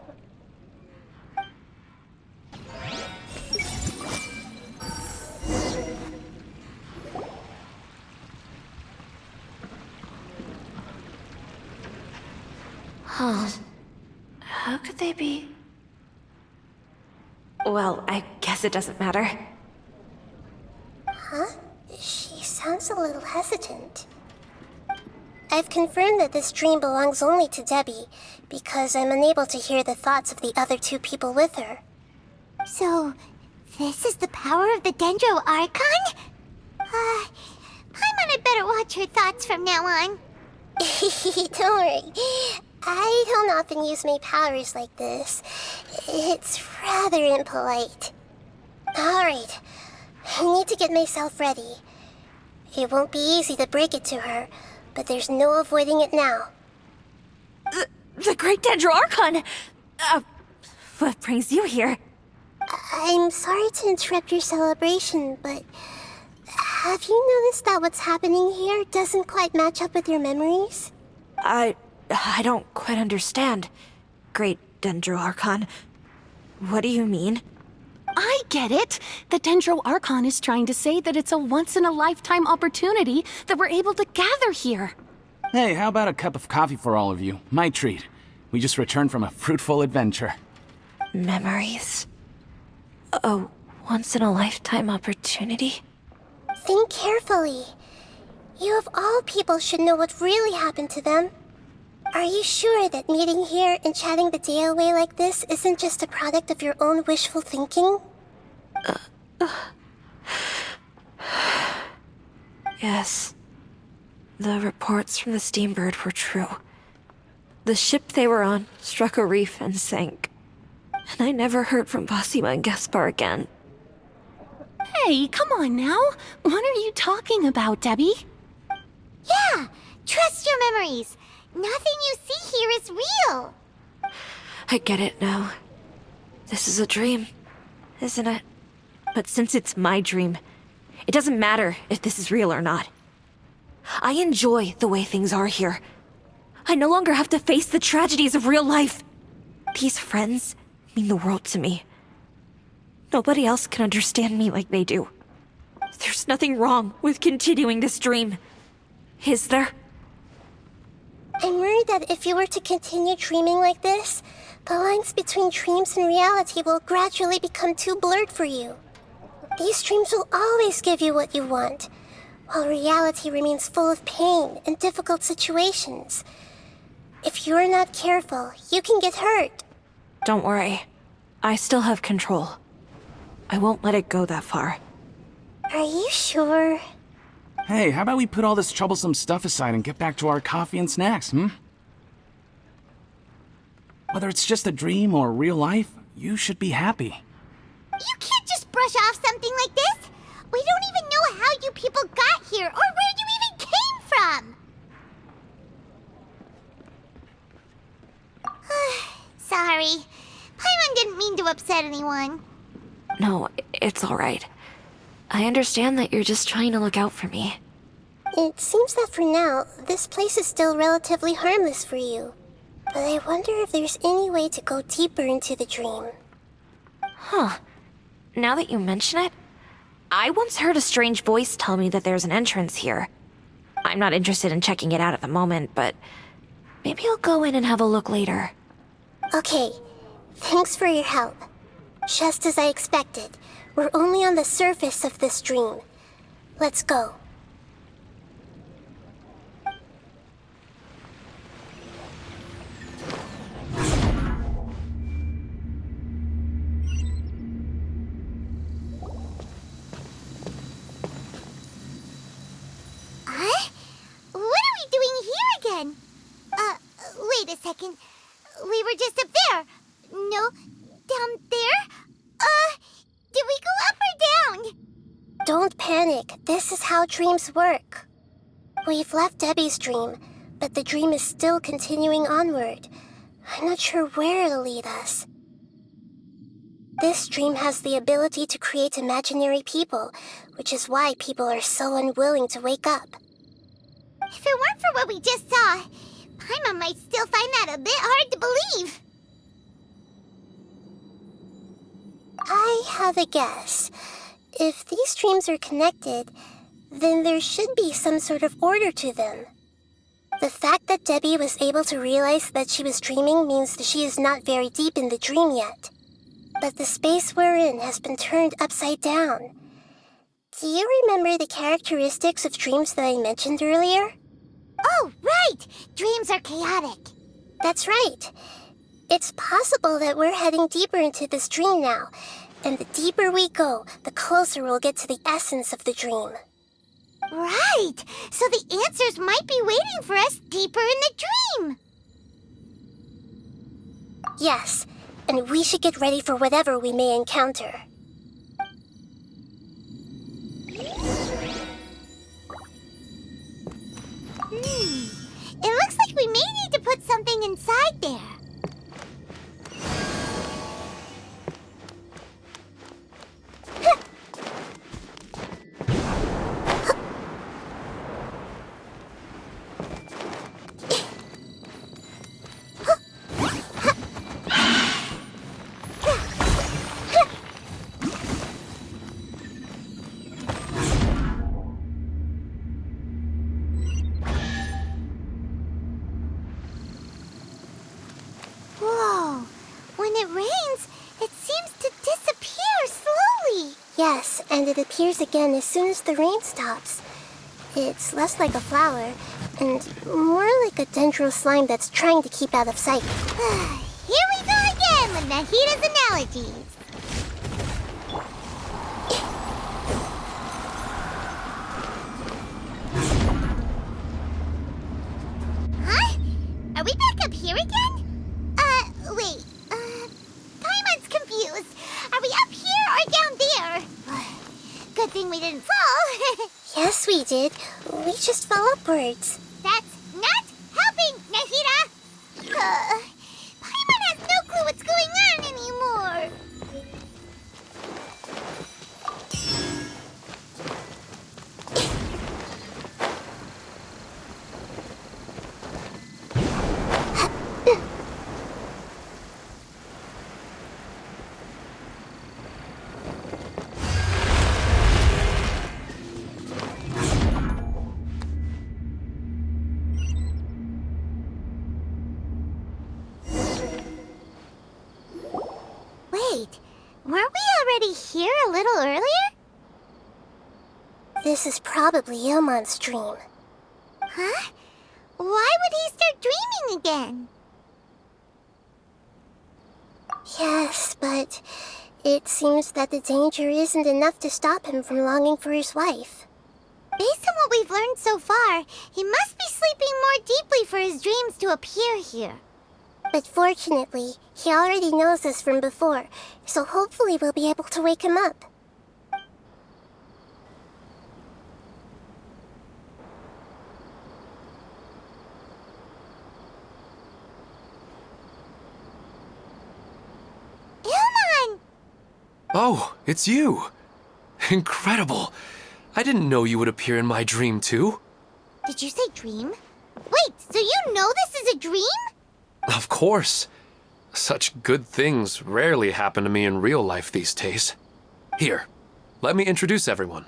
Huh. How could they be? Well, I guess it doesn't matter. Huh? She sounds a little hesitant. I've confirmed that this dream belongs only to Debbie, because I'm unable to hear the thoughts of the other two people with her. So, this is the power of the Dendro Archon? Paimon had better watch her thoughts from now on. Don't worry. I don't often use my powers like this. It's rather impolite. Alright, I need to get myself ready. It won't be easy to break it to her, but there's no avoiding it now. The Great Dendro Archon! What brings you here? I'm sorry to interrupt your celebration, but have you noticed that what's happening here doesn't quite match up with your memories? I don't quite understand. Great Dendro Archon. What do you mean? I get it! The Dendro Archon is trying to say that it's a once-in-a-lifetime opportunity that we're able to gather here. Hey, how about a cup of coffee for all of you? My treat. We just returned from a fruitful adventure. Memories. A once-in-a-lifetime opportunity? Think carefully. You of all people should know what really happened to them. Are you sure that meeting here and chatting the day away like this isn't just a product of your own wishful thinking? Yes. The reports from the Steambird were true. The ship they were on struck a reef and sank. And I never heard from Basima and Gaspar again. Hey, come on now! What are you talking about, Debbie? Yeah, trust your memories. Nothing you see here is real. I get it now. This is a dream, isn't it? But since it's my dream, it doesn't matter if this is real or not. I enjoy the way things are here. I no longer have to face the tragedies of real life. These friends mean the world to me. Nobody else can understand me like they do. There's nothing wrong with continuing this dream. Is there? I'm worried that if you were to continue dreaming like this, the lines between dreams and reality will gradually become too blurred for you. These dreams will always give you what you want, while reality remains full of pain and difficult situations. If you're not careful, you can get hurt. Don't worry. I still have control. I won't let it go that far. Are you sure? Hey, how about we put all this troublesome stuff aside and get back to our coffee and snacks, Whether it's just a dream or real life, you should be happy. You can't just brush off something like this. We don't even know how you people got here or where you even came from. Sorry. Paimon didn't mean to upset anyone. No, it's alright. I understand that you're just trying to look out for me. It seems that for now, this place is still relatively harmless for you. But I wonder if there's any way to go deeper into the dream. Huh. Now that you mention it, I once heard a strange voice tell me that there's an entrance here. I'm not interested in checking it out at the moment, but maybe I'll go in and have a look later. Okay, thanks for your help. Just as I expected, we're only on the surface of this dream. Let's go. What are we doing here again? Wait a second. We were just up there. No, down there? Did we go up or down? Don't panic. This is how dreams work. We've left Debbie's dream, but the dream is still continuing onward. I'm not sure where it'll lead us. This dream has the ability to create imaginary people, which is why people are so unwilling to wake up. If it weren't for what we just saw, Paimon might still find that a bit hard to believe. I have a guess. If these dreams are connected, then there should be some sort of order to them. The fact that Debbie was able to realize that she was dreaming means that she is not very deep in the dream yet. But the space we're in has been turned upside down. Do you remember the characteristics of dreams that I mentioned earlier? Oh, right! Dreams are chaotic. That's right. It's possible that we're heading deeper into this dream now, and the deeper we go, the closer we'll get to the essence of the dream. Right! So the answers might be waiting for us deeper in the dream! Yes, and we should get ready for whatever we may encounter. It looks like we may need to put something inside there. Whoa! When it rains, it seems to disappear slowly. Yes, and it appears again as soon as the rain stops. It's less like a flower, and more like a dendro slime that's trying to keep out of sight. Here we go again with Nahida's analogies. Huh? Are we back up here again? Wait. Paimon's confused. Are we up here or down there? Good thing we didn't fall. Yes, we did. We just fell upwards. That's not helping, Nahida! Paimon has no clue what's going on anymore. Wait, weren't we already here a little earlier? This is probably Ilmon's dream. Huh? Why would he start dreaming again? Yes, but it seems that the danger isn't enough to stop him from longing for his wife. Based on what we've learned so far, he must be sleeping more deeply for his dreams to appear here. But fortunately, he already knows us from before, so hopefully we'll be able to wake him up. Ilmon! Oh, it's you! Incredible! I didn't know you would appear in my dream, too. Did you say dream? Wait, so you know this is a dream? Of course. Such good things rarely happen to me in real life these days. Here, let me introduce everyone.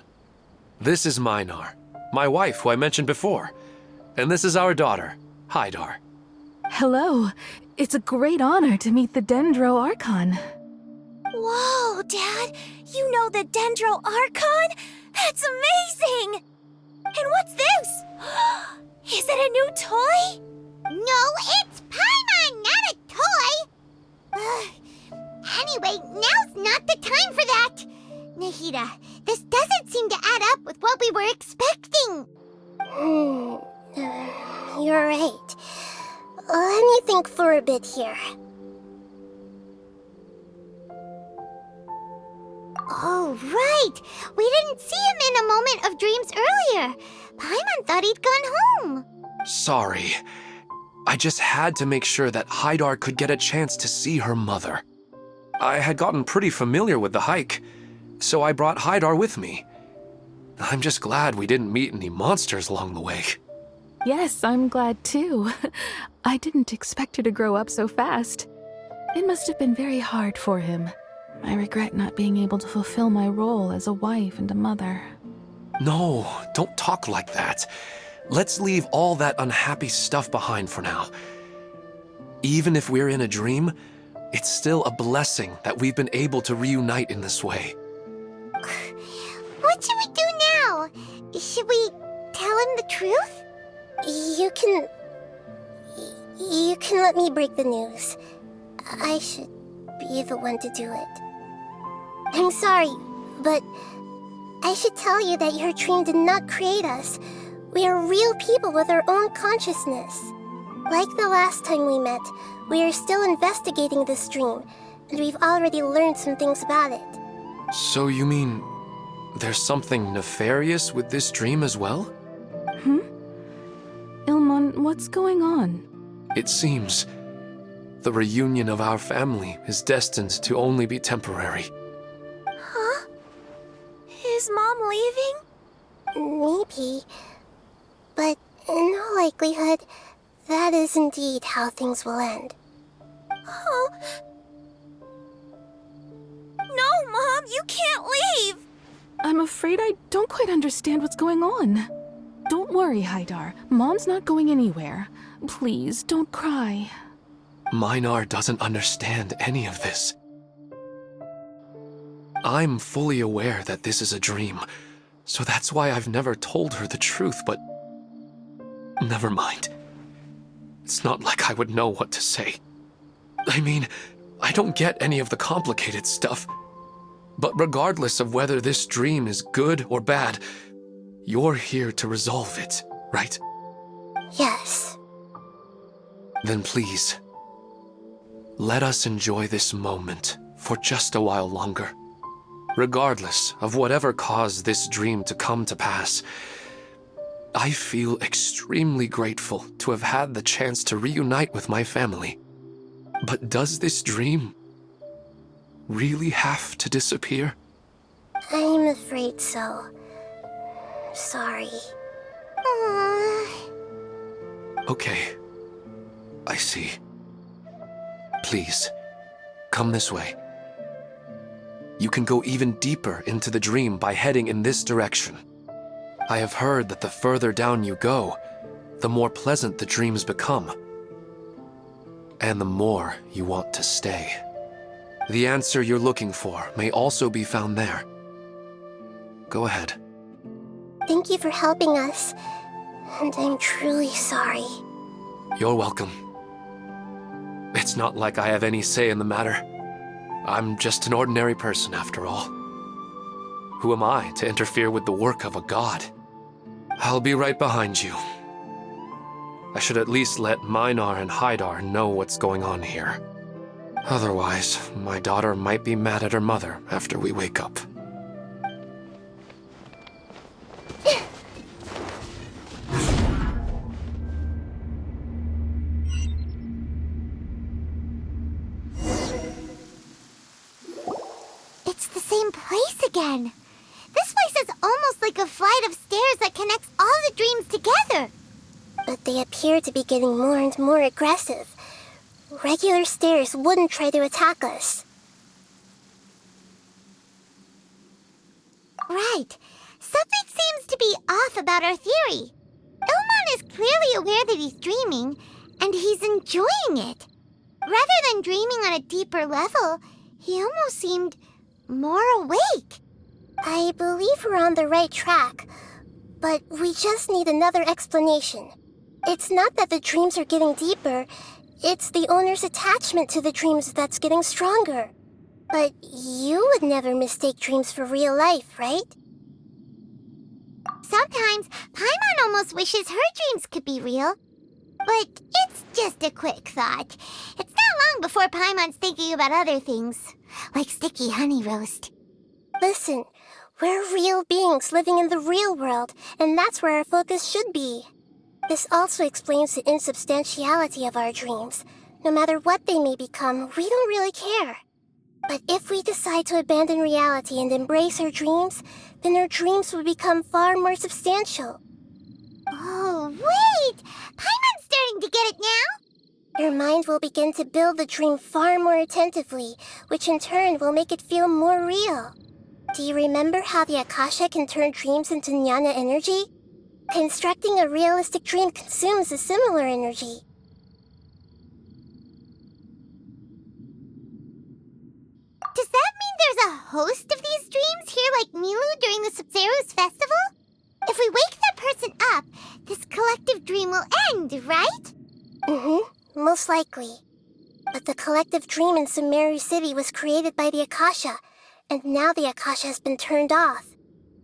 This is Minar, my wife who I mentioned before. And this is our daughter, Hydar. Hello. It's a great honor to meet the Dendro Archon. Whoa, Dad! You know the Dendro Archon? That's amazing! And what's this? Is it a new toy? No, it's Paimon, not a toy! Anyway, now's not the time for that! Nahida, this doesn't seem to add up with what we were expecting. You're right. Let me think for a bit here. Oh, right! We didn't see him in a moment of dreams earlier. Paimon thought he'd gone home. Sorry. I just had to make sure that Hydar could get a chance to see her mother. I had gotten pretty familiar with the hike, so I brought Hydar with me. I'm just glad we didn't meet any monsters along the way. Yes, I'm glad too. I didn't expect her to grow up so fast. It must have been very hard for him. I regret not being able to fulfill my role as a wife and a mother. No, don't talk like that. let's leave all that unhappy stuff behind for now. Even if we're in a dream, it's still a blessing that we've been able to reunite in this way. What should we do now? Should we tell him the truth? You can let me break the news. I should be the one to do it. I'm sorry, but I should tell you that your dream did not create us. We are real people with our own consciousness. Like the last time we met, we are still investigating this dream, and we've already learned some things about it. So you mean there's something nefarious with this dream as well? Ilmon, what's going on? It seems the reunion of our family is destined to only be temporary. Huh? Is Mom leaving? Maybe. But in all likelihood, that is indeed how things will end. Oh. No, Mom, you can't leave! I'm afraid I don't quite understand what's going on. Don't worry, Haidar. Mom's not going anywhere. Please, don't cry. Minar doesn't understand any of this. I'm fully aware that this is a dream, so that's why I've never told her the truth, but never mind. It's not like I would know what to say. I mean, I don't get any of the complicated stuff. But regardless of whether this dream is good or bad, you're here to resolve it, right? Yes. Then please, let us enjoy this moment for just a while longer. Regardless of whatever caused this dream to come to pass, I feel extremely grateful to have had the chance to reunite with my family. But does this dream really have to disappear? I'm afraid so. Sorry. Okay, I see. Please, come this way. You can go even deeper into the dream by heading in this direction. I have heard that the further down you go, the more pleasant the dreams become, and the more you want to stay. The answer you're looking for may also be found there. Go ahead. Thank you for helping us, and I'm truly sorry. You're welcome. It's not like I have any say in the matter. I'm just an ordinary person, after all. Who am I to interfere with the work of a god? I'll be right behind you. I should at least let Minar and Haidar know what's going on here. Otherwise, my daughter might be mad at her mother after we wake up. It's the same place again. This place is almost like a flight of stairs that connects all the dreams together. But they appear to be getting more and more aggressive. Regular stairs wouldn't try to attack us. Right. Something seems to be off about our theory. Ilmon is clearly aware that he's dreaming, and he's enjoying it. Rather than dreaming on a deeper level, he almost seemed more awake. I believe we're on the right track, but we just need another explanation. It's not that the dreams are getting deeper, it's the owner's attachment to the dreams that's getting stronger. But you would never mistake dreams for real life, right? Sometimes, Paimon almost wishes her dreams could be real. But it's just a quick thought. It's not long before Paimon's thinking about other things, like sticky honey roast. Listen, we're real beings living in the real world, and that's where our focus should be. This also explains the insubstantiality of our dreams. No matter what they may become, we don't really care. But if we decide to abandon reality and embrace our dreams, then our dreams will become far more substantial. Oh, wait! Paimon's starting to get it now? Your mind will begin to build the dream far more attentively, which in turn will make it feel more real. Do you remember how the Akasha can turn dreams into jnana energy? Constructing a realistic dream consumes a similar energy. Does that mean there's a host of these dreams here like Milu during the Sub-Zero's festival? If we wake that person up, this collective dream will end, right? Most likely. But the collective dream in Sumeru City was created by the Akasha, and now the Akasha has been turned off.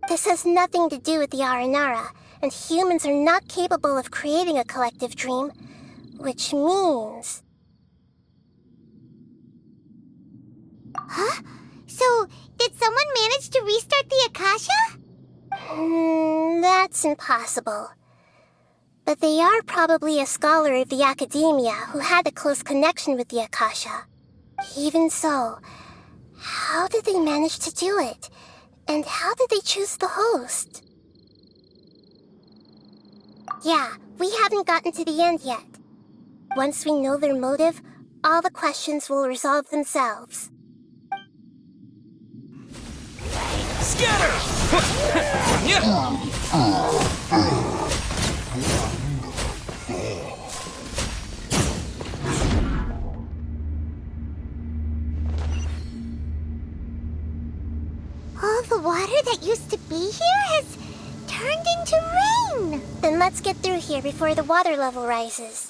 This has nothing to do with the Aranara, and humans are not capable of creating a collective dream, which means... Huh? So, did someone manage to restart the Akasha? That's impossible. But they are probably a scholar of the academia who had a close connection with the Akasha. Even so, how did they manage to do it? And how did they choose the host? Yeah, we haven't gotten to the end yet. Once we know their motive, all the questions will resolve themselves. All the water that used to be here has turned into rain. Then let's get through here before the water level rises.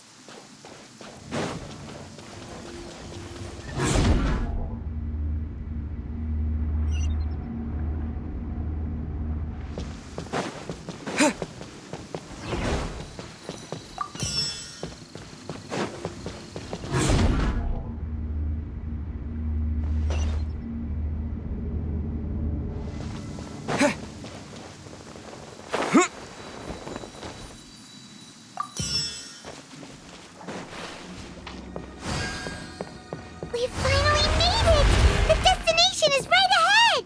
We finally made it! The destination is right ahead!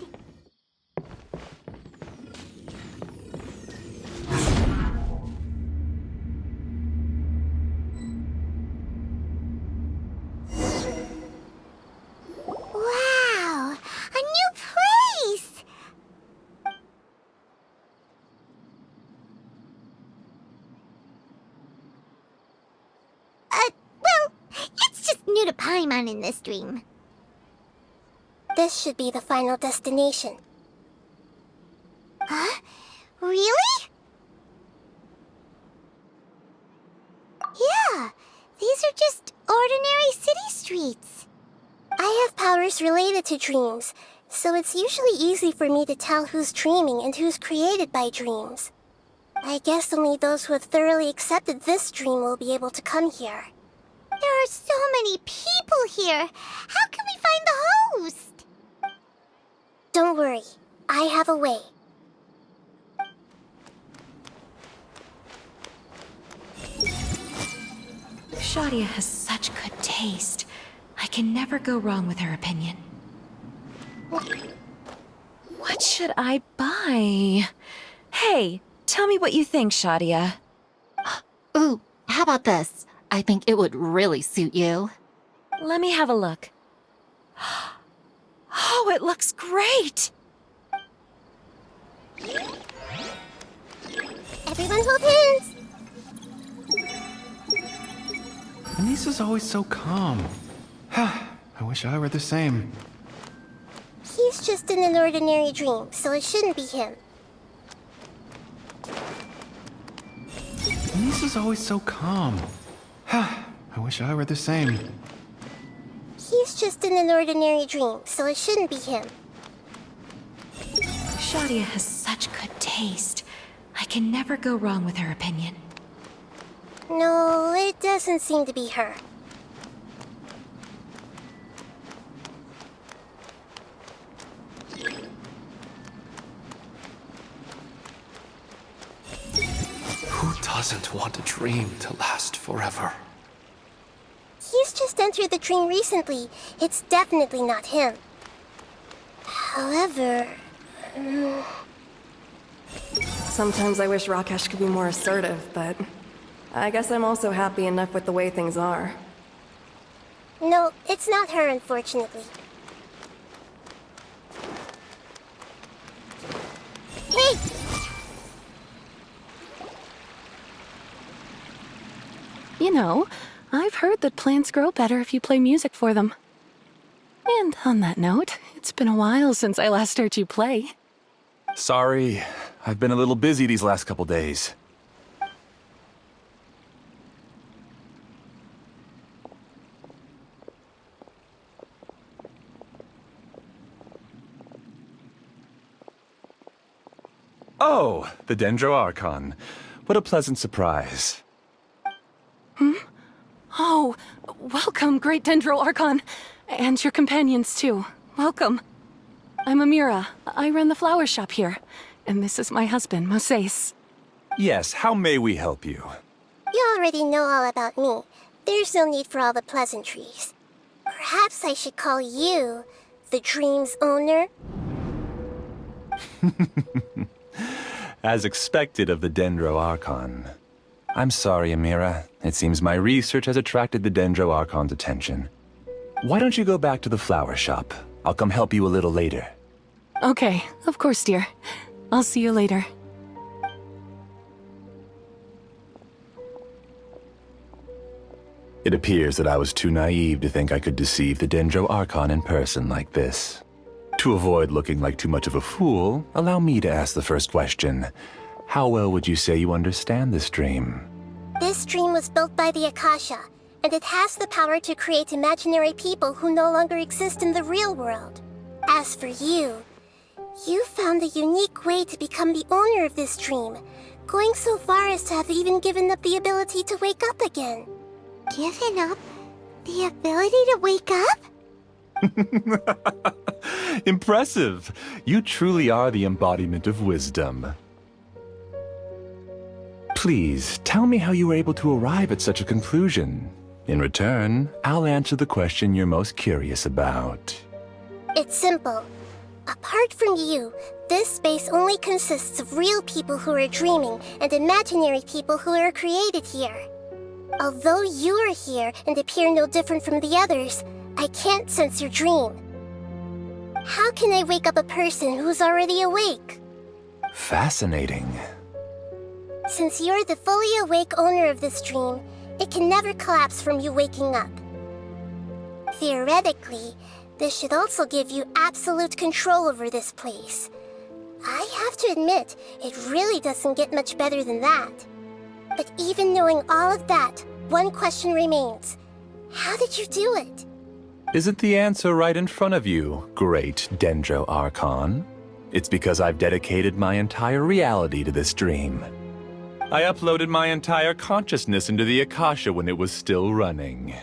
Wow! A new place! Well, it's just new to Paimon in this dream. This should be the final destination. Huh? Really? Yeah, these are just ordinary city streets. I have powers related to dreams, so it's usually easy for me to tell who's dreaming and who's created by dreams. I guess only those who have thoroughly accepted this dream will be able to come here. There are so many people here. How can we find the host? Don't worry, I have a way. Shadia has such good taste. I can never go wrong with her opinion. What should I buy? Hey, tell me what you think, Shadia. Ooh, how about this? I think it would really suit you. Let me have a look. Oh, it looks great! Everyone hold hands! Anissa's always so calm. I wish I were the same. He's just in an ordinary dream, so it shouldn't be him. Anissa's always so calm. I wish I were the same. He's just in an ordinary dream, so it shouldn't be him. Shadia has such good taste. I can never go wrong with her opinion. No, it doesn't seem to be her. Who doesn't want a dream to last forever? He's just entered the dream recently. It's definitely not him. However... Sometimes I wish Rakesh could be more assertive, but I guess I'm also happy enough with the way things are. No, it's not her, unfortunately. Hey! You know, I've heard that plants grow better if you play music for them. And on that note, it's been a while since I last heard you play. Sorry, I've been a little busy these last couple days. Oh, the Dendroarchon. What a pleasant surprise. Oh, welcome, great Dendroarchon. And your companions, too. Welcome. I'm Amira. I run the flower shop here. And this is my husband, Moses. Yes, how may we help you? You already know all about me. There's no need for all the pleasantries. Perhaps I should call you the dream's owner? As expected of the Dendroarchon. I'm sorry, Amira. It seems my research has attracted the Dendroarchon's attention. Why don't you go back to the flower shop? I'll come help you a little later. Okay, of course, dear. I'll see you later. It appears that I was too naive to think I could deceive the Dendroarchon in person like this. To avoid looking like too much of a fool, allow me to ask the first question. How well would you say you understand this dream? This dream was built by the Akasha, and it has the power to create imaginary people who no longer exist in the real world. As for you, you found a unique way to become the owner of this dream, going so far as to have even given up the ability to wake up again. Given up the ability to wake up? Impressive! You truly are the embodiment of wisdom. Please, tell me how you were able to arrive at such a conclusion. In return, I'll answer the question you're most curious about. It's simple. Apart from you, this space only consists of real people who are dreaming and imaginary people who are created here. Although you are here and appear no different from the others, I can't sense your dream. How can I wake up a person who's already awake? Fascinating. Since you're the fully awake owner of this dream, it can never collapse from you waking up. Theoretically, this should also give you absolute control over this place. I have to admit, it really doesn't get much better than that. But even knowing all of that, one question remains. How did you do it? Isn't the answer right in front of you, great Dendroarchon? It's because I've dedicated my entire reality to this dream. I uploaded my entire consciousness into the Akasha when it was still running.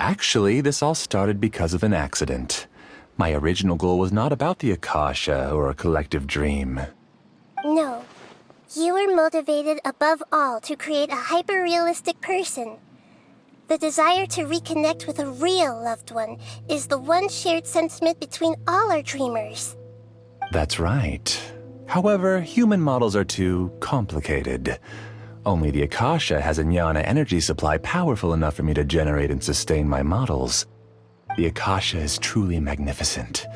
Actually, this all started because of an accident. My original goal was not about the Akasha or a collective dream. No. You were motivated above all to create a hyper-realistic person. The desire to reconnect with a real loved one is the one shared sentiment between all our dreamers. That's right. However, human models are too complicated. Only the Akasha has a jnana energy supply powerful enough for me to generate and sustain my models. The Akasha is truly magnificent.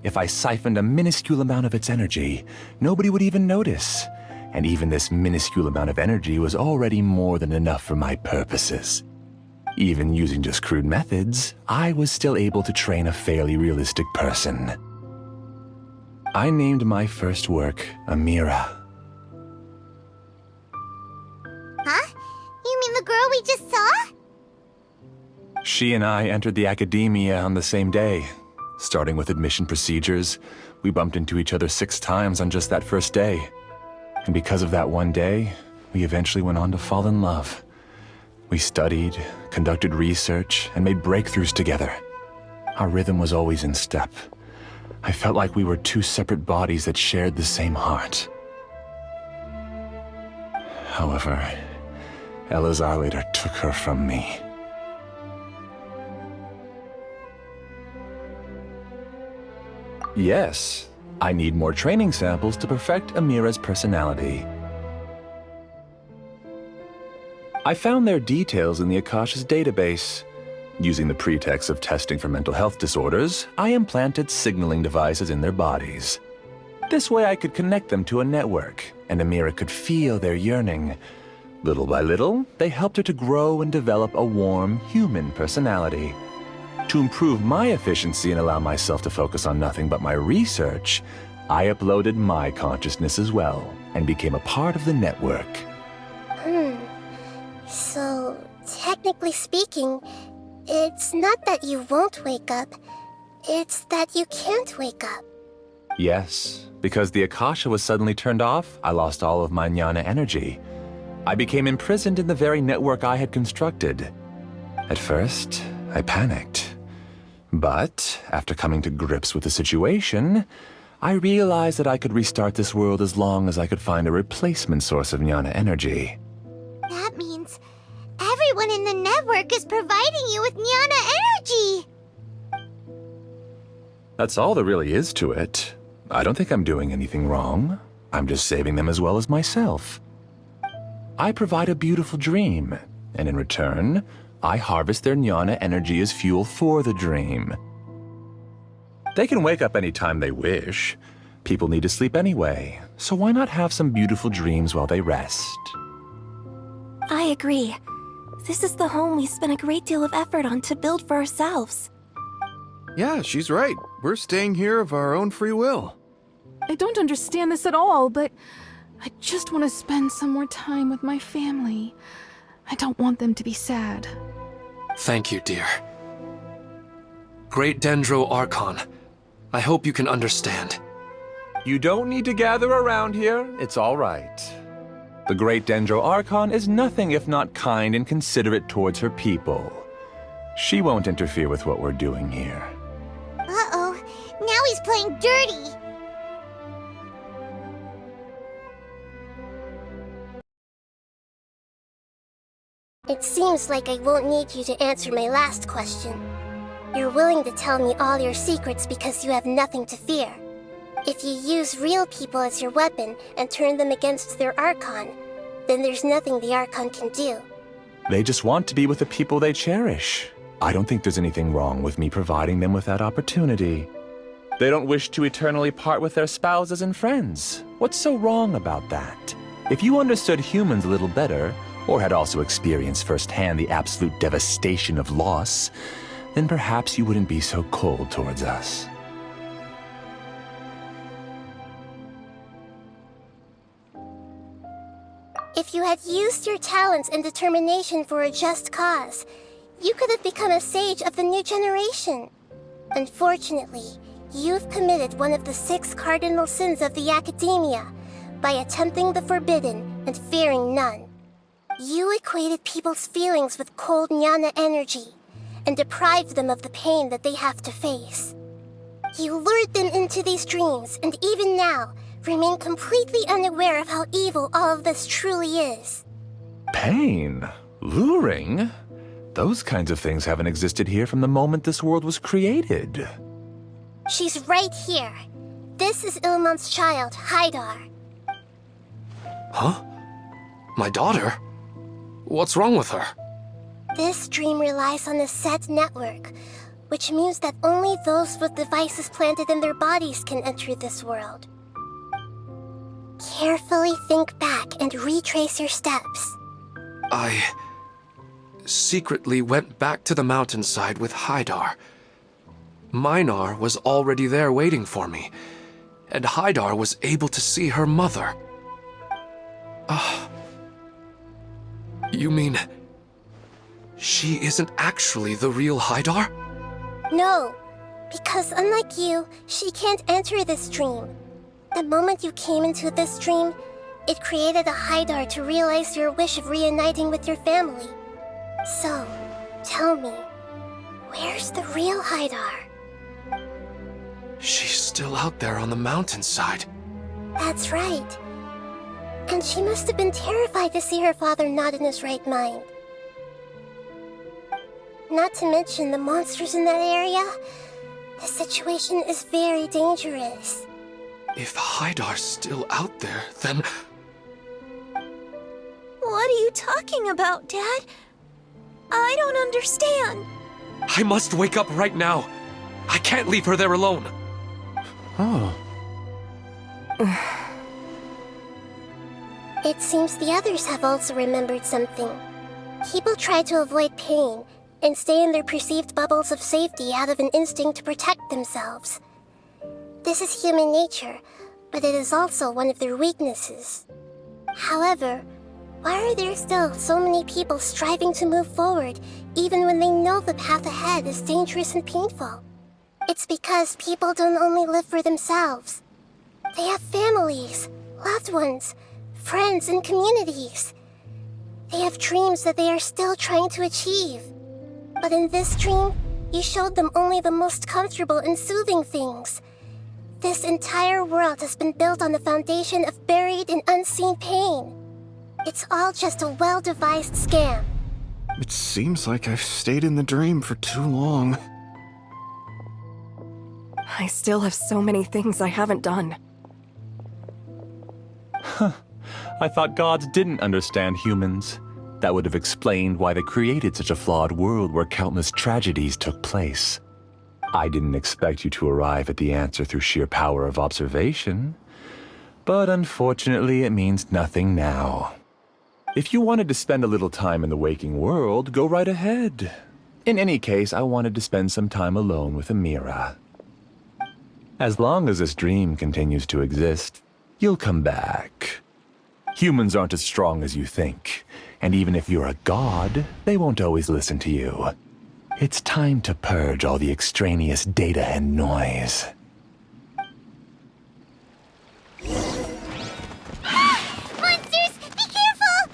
If I siphoned a minuscule amount of its energy, nobody would even notice. And even this minuscule amount of energy was already more than enough for my purposes. Even using just crude methods, I was still able to train a fairly realistic person. I named my first work Amira. Huh? You mean the girl we just saw? She and I entered the academia on the same day. Starting with admission procedures, we bumped into each other 6 times on just that first day. And because of that one day, we eventually went on to fall in love. We studied, conducted research, and made breakthroughs together. Our rhythm was always in step. I felt like we were 2 separate bodies that shared the same heart. However, Elazar later took her from me. Yes, I need more training samples to perfect Amira's personality. I found their details in the Akasha's database. Using the pretext of testing for mental health disorders, I implanted signaling devices in their bodies. This way I could connect them to a network, and Amira could feel their yearning. Little by little, they helped her to grow and develop a warm, human personality. To improve my efficiency and allow myself to focus on nothing but my research, I uploaded my consciousness as well, and became a part of the network. So, technically speaking, it's not that you won't wake up, it's that you can't wake up. Yes, because the Akasha was suddenly turned off, I lost all of my jnana energy. I became imprisoned in the very network I had constructed. At first, I panicked. But, after coming to grips with the situation, I realized that I could restart this world as long as I could find a replacement source of jnana energy. That means everyone in the network is providing you with jnana energy! That's all there really is to it. I don't think I'm doing anything wrong. I'm just saving them as well as myself. I provide a beautiful dream, and in return, I harvest their jnana energy as fuel for the dream. They can wake up any time they wish. People need to sleep anyway, so why not have some beautiful dreams while they rest? I agree. This is the home we spent a great deal of effort on to build for ourselves. Yeah, she's right. We're staying here of our own free will. I don't understand this at all, but I just want to spend some more time with my family. I don't want them to be sad. Thank you, dear. Great Dendro Archon, I hope you can understand. You don't need to gather around here. It's all right. The Great Dendro Archon is nothing if not kind and considerate towards her people. She won't interfere with what we're doing here. Uh-oh, now he's playing dirty! It seems like I won't need you to answer my last question. You're willing to tell me all your secrets because you have nothing to fear. If you use real people as your weapon and turn them against their Archon, then there's nothing the Archon can do. They just want to be with the people they cherish. I don't think there's anything wrong with me providing them with that opportunity. They don't wish to eternally part with their spouses and friends. What's so wrong about that? If you understood humans a little better, or had also experienced firsthand the absolute devastation of loss, then perhaps you wouldn't be so cold towards us. If you had used your talents and determination for a just cause, you could have become a sage of the new generation. Unfortunately, you've committed one of the 6 cardinal sins of the Academia by attempting the forbidden and fearing none. You equated people's feelings with cold jnana energy and deprived them of the pain that they have to face. You lured them into these dreams, and even now, remain completely unaware of how evil all of this truly is. Pain? Luring? Those kinds of things haven't existed here from the moment this world was created. She's right here. This is Ilmon's child, Haidar. Huh? My daughter? What's wrong with her? This dream relies on a set network, which means that only those with devices planted in their bodies can enter this world. Carefully think back and retrace your steps. I secretly went back to the mountainside with Haidar. Minar was already there waiting for me, and Haidar was able to see her mother. You mean she isn't actually the real Haidar? No, because unlike you, she can't enter this dream. The moment you came into this dream, it created a Haidar to realize your wish of reuniting with your family. So, tell me, where's the real Haidar? She's still out there on the mountainside. That's right. And she must have been terrified to see her father not in his right mind. Not to mention the monsters in that area. The situation is very dangerous. If Haidar's still out there, then... What are you talking about, Dad? I don't understand. I must wake up right now. I can't leave her there alone. Oh. It seems the others have also remembered something. People try to avoid pain and stay in their perceived bubbles of safety out of an instinct to protect themselves. This is human nature, but it is also one of their weaknesses. However, why are there still so many people striving to move forward, even when they know the path ahead is dangerous and painful? It's because people don't only live for themselves. They have families, loved ones, friends, and communities. They have dreams that they are still trying to achieve. But in this dream, you showed them only the most comfortable and soothing things. This entire world has been built on the foundation of buried and unseen pain. It's all just a well-devised scam. It seems like I've stayed in the dream for too long. I still have so many things I haven't done. I thought gods didn't understand humans. That would have explained why they created such a flawed world where countless tragedies took place. I didn't expect you to arrive at the answer through sheer power of observation. But unfortunately, it means nothing now. If you wanted to spend a little time in the waking world, go right ahead. In any case, I wanted to spend some time alone with Amira. As long as this dream continues to exist, you'll come back. Humans aren't as strong as you think, and even if you're a god, they won't always listen to you. It's time to purge all the extraneous data and noise. Monsters, be careful!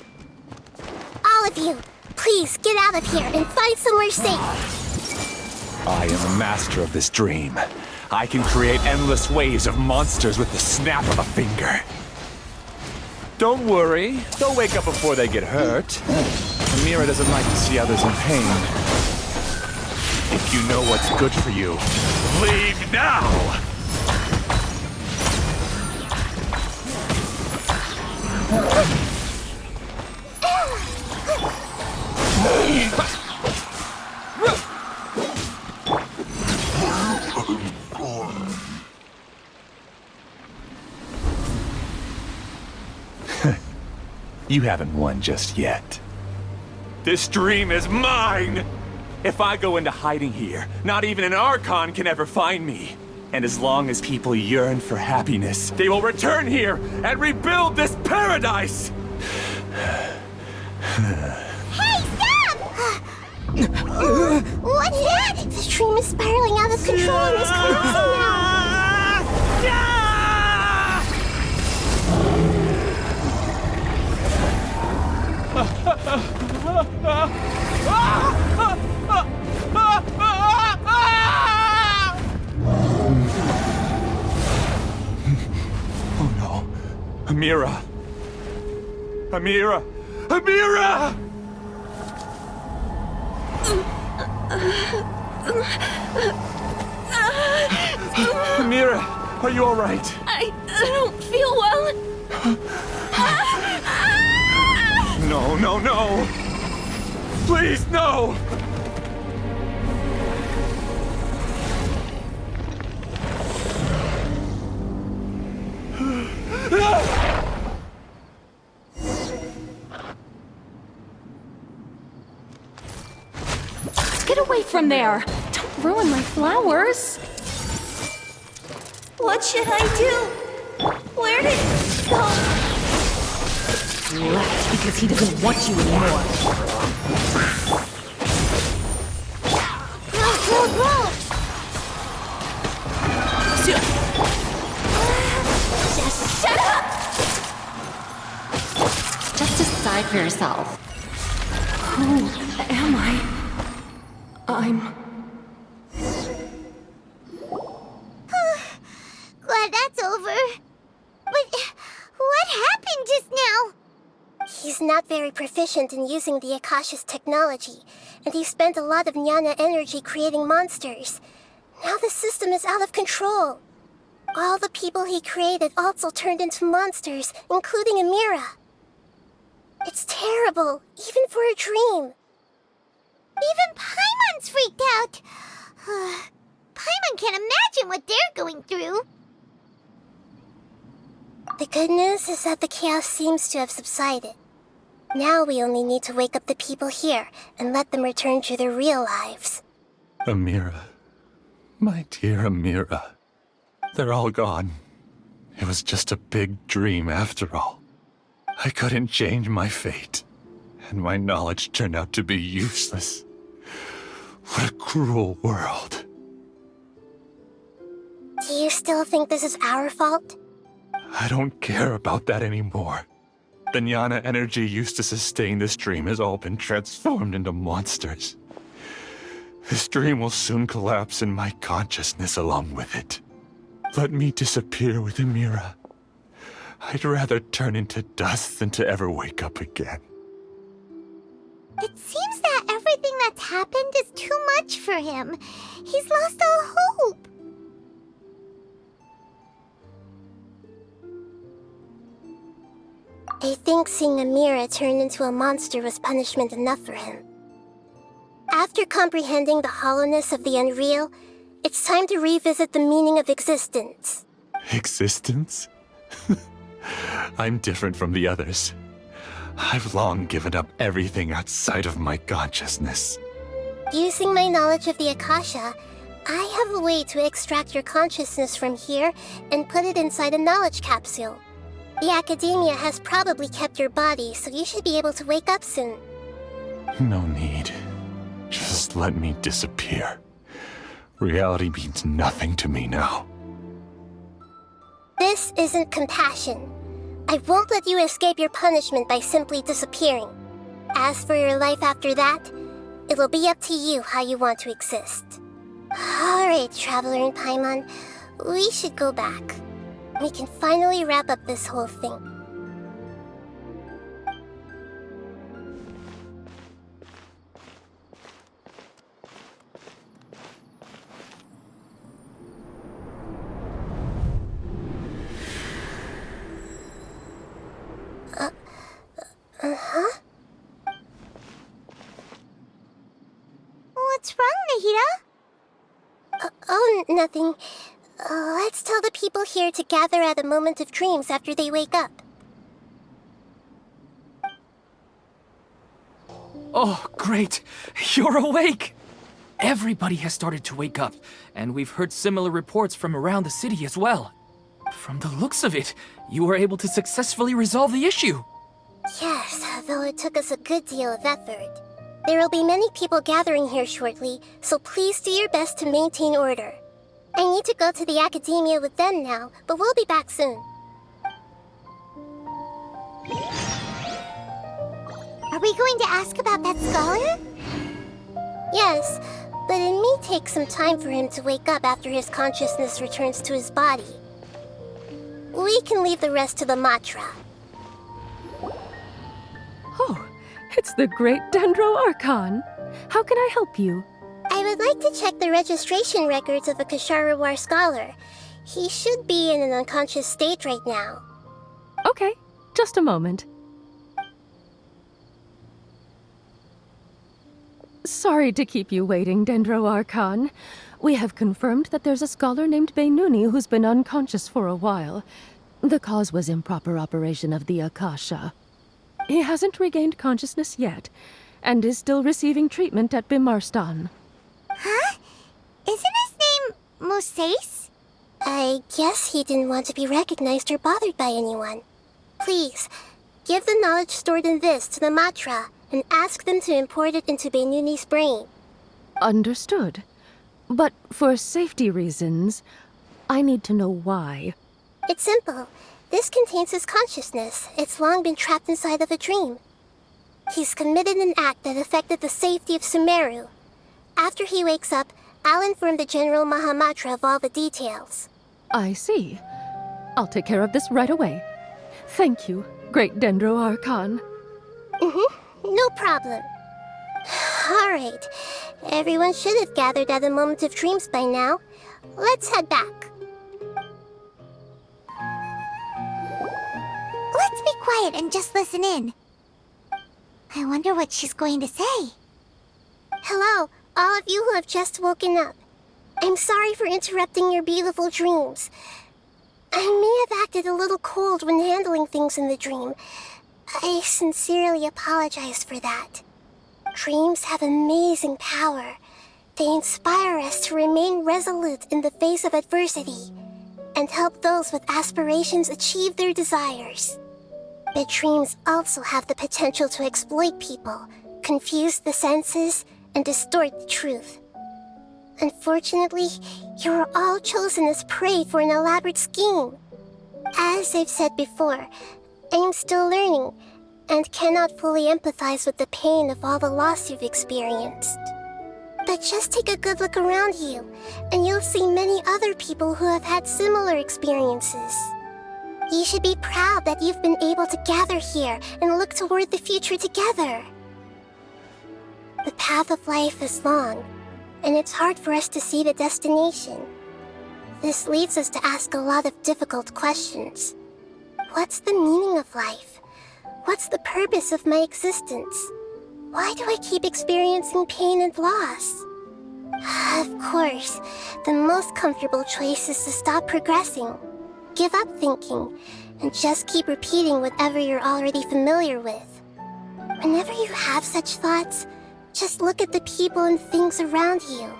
All of you, please get out of here and find somewhere safe. I am the master of this dream. I can create endless waves of monsters with the snap of a finger. Don't worry, they'll wake up before they get hurt. Amira doesn't like to see others in pain. If you know what's good for you, leave now! You haven't won just yet. This dream is mine! If I go into hiding here, not even an Archon can ever find me. And as long as people yearn for happiness, they will return here and rebuild this paradise! Hey, stop! What's that? This dream is spiraling out of control and is collapsing now. Oh no. Amira! Amira! Amira! Amira, are you all right? I don't feel well. No, no, no! Please, no! Get away from there! Don't ruin my flowers! What should I do? Where did it go? Left because he doesn't want you anymore. Roll! Just shut up! Just decide for yourself. Who am I? Glad that's over. But what happened just now? He's not very proficient in using the Akasha's technology, and he spent a lot of Jnana energy creating monsters. Now the system is out of control. All the people he created also turned into monsters, including Amira. It's terrible, even for a dream. Even Paimon's freaked out. Paimon can't imagine what they're going through. The good news is that the chaos seems to have subsided. Now we only need to wake up the people here and let them return to their real lives. Amira. My dear Amira. They're all gone. It was just a big dream after all. I couldn't change my fate, and my knowledge turned out to be useless. What a cruel world. Do you still think this is our fault? I don't care about that anymore. The jnana energy used to sustain this dream has all been transformed into monsters. This dream will soon collapse and my consciousness along with it. Let me disappear with Amira. I'd rather turn into dust than to ever wake up again. It seems that everything that's happened is too much for him. He's lost all hope. I think seeing Amira turn into a monster was punishment enough for him. After comprehending the hollowness of the unreal, it's time to revisit the meaning of existence. Existence? I'm different from the others. I've long given up everything outside of my consciousness. Using my knowledge of the Akasha, I have a way to extract your consciousness from here and put it inside a knowledge capsule. The Academia has probably kept your body, so you should be able to wake up soon. No need. Just let me disappear. Reality means nothing to me now. This isn't compassion. I won't let you escape your punishment by simply disappearing. As for your life after that, it'll be up to you how you want to exist. Alright, Traveler and Paimon, we should go back. We can finally wrap up this whole thing. Uh-huh? What's wrong, Nahida? Oh, nothing. Let's tell the people here to gather at a moment of dreams after they wake up. Oh, great! You're awake! Everybody has started to wake up, and we've heard similar reports from around the city as well. From the looks of it, you were able to successfully resolve the issue. Yes, though it took us a good deal of effort. There will be many people gathering here shortly, so please do your best to maintain order. I need to go to the Academia with them now, but we'll be back soon. Are we going to ask about that scholar? Yes, but it may take some time for him to wake up after his consciousness returns to his body. We can leave the rest to the Matra. Oh, it's the great Dendro Archon. How can I help you? I would like to check the registration records of a Kasharawar scholar. He should be in an unconscious state right now. Okay, just a moment. Sorry to keep you waiting, Dendro Archon. We have confirmed that there's a scholar named Beinuni who's been unconscious for a while. The cause was improper operation of the Akasha. He hasn't regained consciousness yet, and is still receiving treatment at Bimarstan. Huh? Isn't his name Moses? I guess he didn't want to be recognized or bothered by anyone. Please, give the knowledge stored in this to the Matra, and ask them to import it into Beinuni's brain. Understood. But for safety reasons, I need to know why. It's simple. This contains his consciousness. It's long been trapped inside of a dream. He's committed an act that affected the safety of Sumeru. After he wakes up, I'll inform the General Mahamatra of all the details. I see. I'll take care of this right away. Thank you, great Dendro Archon. No problem. Alright. Everyone should have gathered at a moment of dreams by now. Let's head back. Let's be quiet and just listen in. I wonder what she's going to say. Hello, all of you who have just woken up. I'm sorry for interrupting your beautiful dreams. I may have acted a little cold when handling things in the dream. I sincerely apologize for that. Dreams have amazing power. They inspire us to remain resolute in the face of adversity and help those with aspirations achieve their desires. But dreams also have the potential to exploit people, confuse the senses, and distort the truth. Unfortunately, you are all chosen as prey for an elaborate scheme. As I've said before, I am still learning and cannot fully empathize with the pain of all the loss you've experienced. But just take a good look around you, and you'll see many other people who have had similar experiences. You should be proud that you've been able to gather here and look toward the future together. The path of life is long, and it's hard for us to see the destination. This leads us to ask a lot of difficult questions. What's the meaning of life? What's the purpose of my existence? Why do I keep experiencing pain and loss? Of course, the most comfortable choice is to stop progressing. Give up thinking, and just keep repeating whatever you're already familiar with. Whenever you have such thoughts, just look at the people and things around you.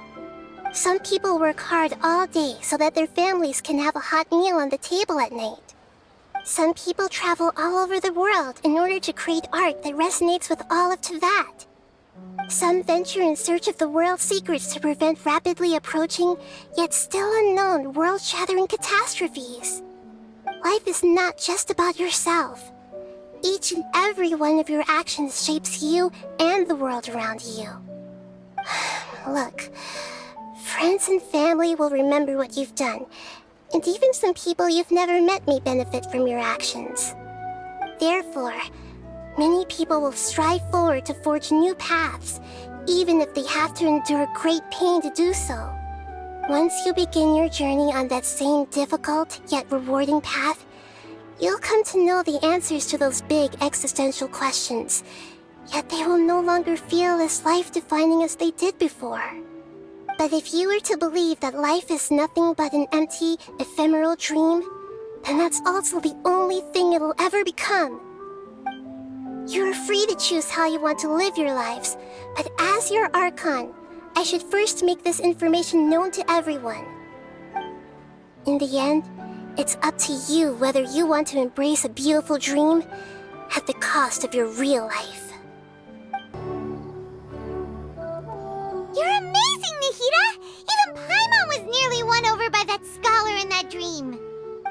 Some people work hard all day so that their families can have a hot meal on the table at night. Some people travel all over the world in order to create art that resonates with all of Teyvat. Some venture in search of the world's secrets to prevent rapidly approaching, yet still unknown, world-shattering catastrophes. Life is not just about yourself. Each and every one of your actions shapes you and the world around you. Look, friends and family will remember what you've done, and even some people you've never met may benefit from your actions. Therefore, many people will strive forward to forge new paths, even if they have to endure great pain to do so. Once you begin your journey on that same difficult yet rewarding path, you'll come to know the answers to those big existential questions, yet they will no longer feel as life-defining as they did before. But if you were to believe that life is nothing but an empty, ephemeral dream, then that's also the only thing it'll ever become. You are free to choose how you want to live your lives, but as your Archon, I should first make this information known to everyone. In the end, it's up to you whether you want to embrace a beautiful dream at the cost of your real life. You're amazing, Nahida! Even Paimon was nearly won over by that scholar in that dream.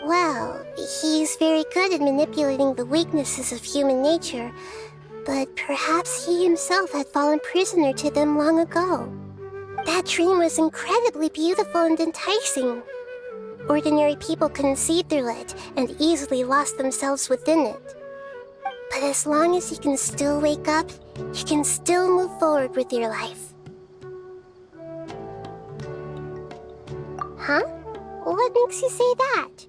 Well, he's very good at manipulating the weaknesses of human nature, but perhaps he himself had fallen prisoner to them long ago. That dream was incredibly beautiful and enticing. Ordinary people couldn't see through it and easily lost themselves within it. But as long as you can still wake up, you can still move forward with your life. Huh? What makes you say that?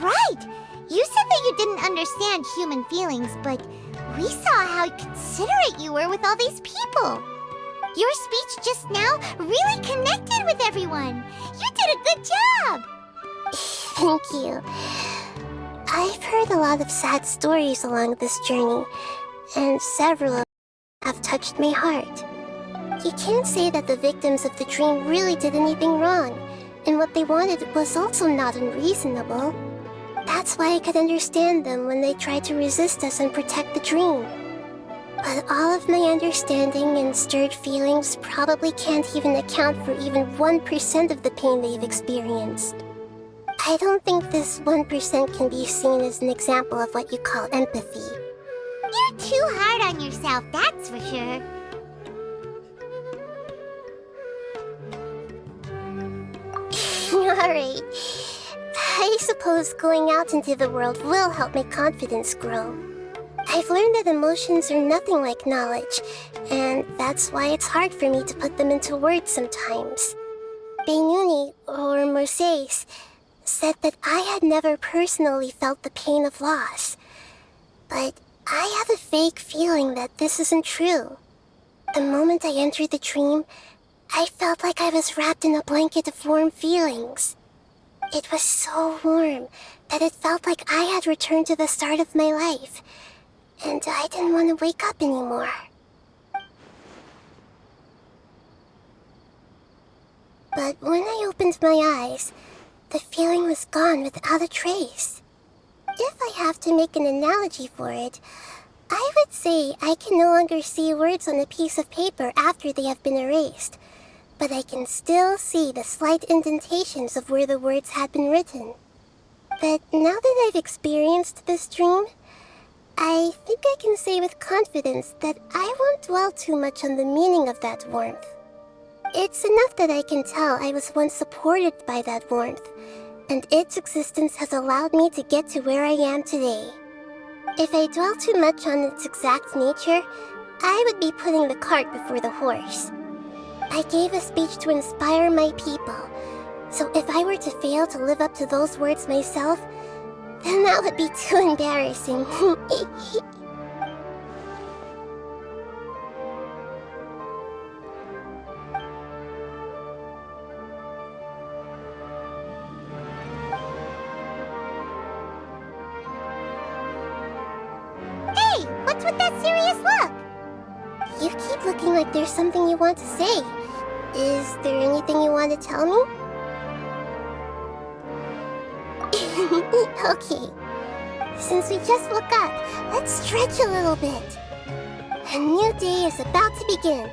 Right! You said that you didn't understand human feelings, but we saw how considerate you were with all these people. Your speech just now really connected with everyone. You did a good job! Thank you. I've heard a lot of sad stories along this journey, and several of them have touched my heart. You can't say that the victims of the dream really did anything wrong, and what they wanted was also not unreasonable. That's why I could understand them when they tried to resist us and protect the dream. But all of my understanding and stirred feelings probably can't even account for even 1% of the pain they've experienced. I don't think this 1% can be seen as an example of what you call empathy. You're too hard on yourself, that's for sure. Alright. I suppose going out into the world will help my confidence grow. I've learned that emotions are nothing like knowledge, and that's why it's hard for me to put them into words sometimes. Beinuni, or Mercedes, said that I had never personally felt the pain of loss. But I have a vague feeling that this isn't true. The moment I entered the dream, I felt like I was wrapped in a blanket of warm feelings. It was so warm that it felt like I had returned to the start of my life, and I didn't want to wake up anymore. But when I opened my eyes, the feeling was gone without a trace. If I have to make an analogy for it, I would say I can no longer see words on a piece of paper after they have been erased, but I can still see the slight indentations of where the words had been written. But now that I've experienced this dream, I think I can say with confidence that I won't dwell too much on the meaning of that warmth. It's enough that I can tell I was once supported by that warmth, and its existence has allowed me to get to where I am today. If I dwell too much on its exact nature, I would be putting the cart before the horse. I gave a speech to inspire my people, so if I were to fail to live up to those words myself, then that would be too embarrassing. Hey, what's with that serious look? You keep looking like there's something you want to say. Is there anything you want to tell me? Okay. Since we just woke up, let's stretch a little bit. A new day is about to begin.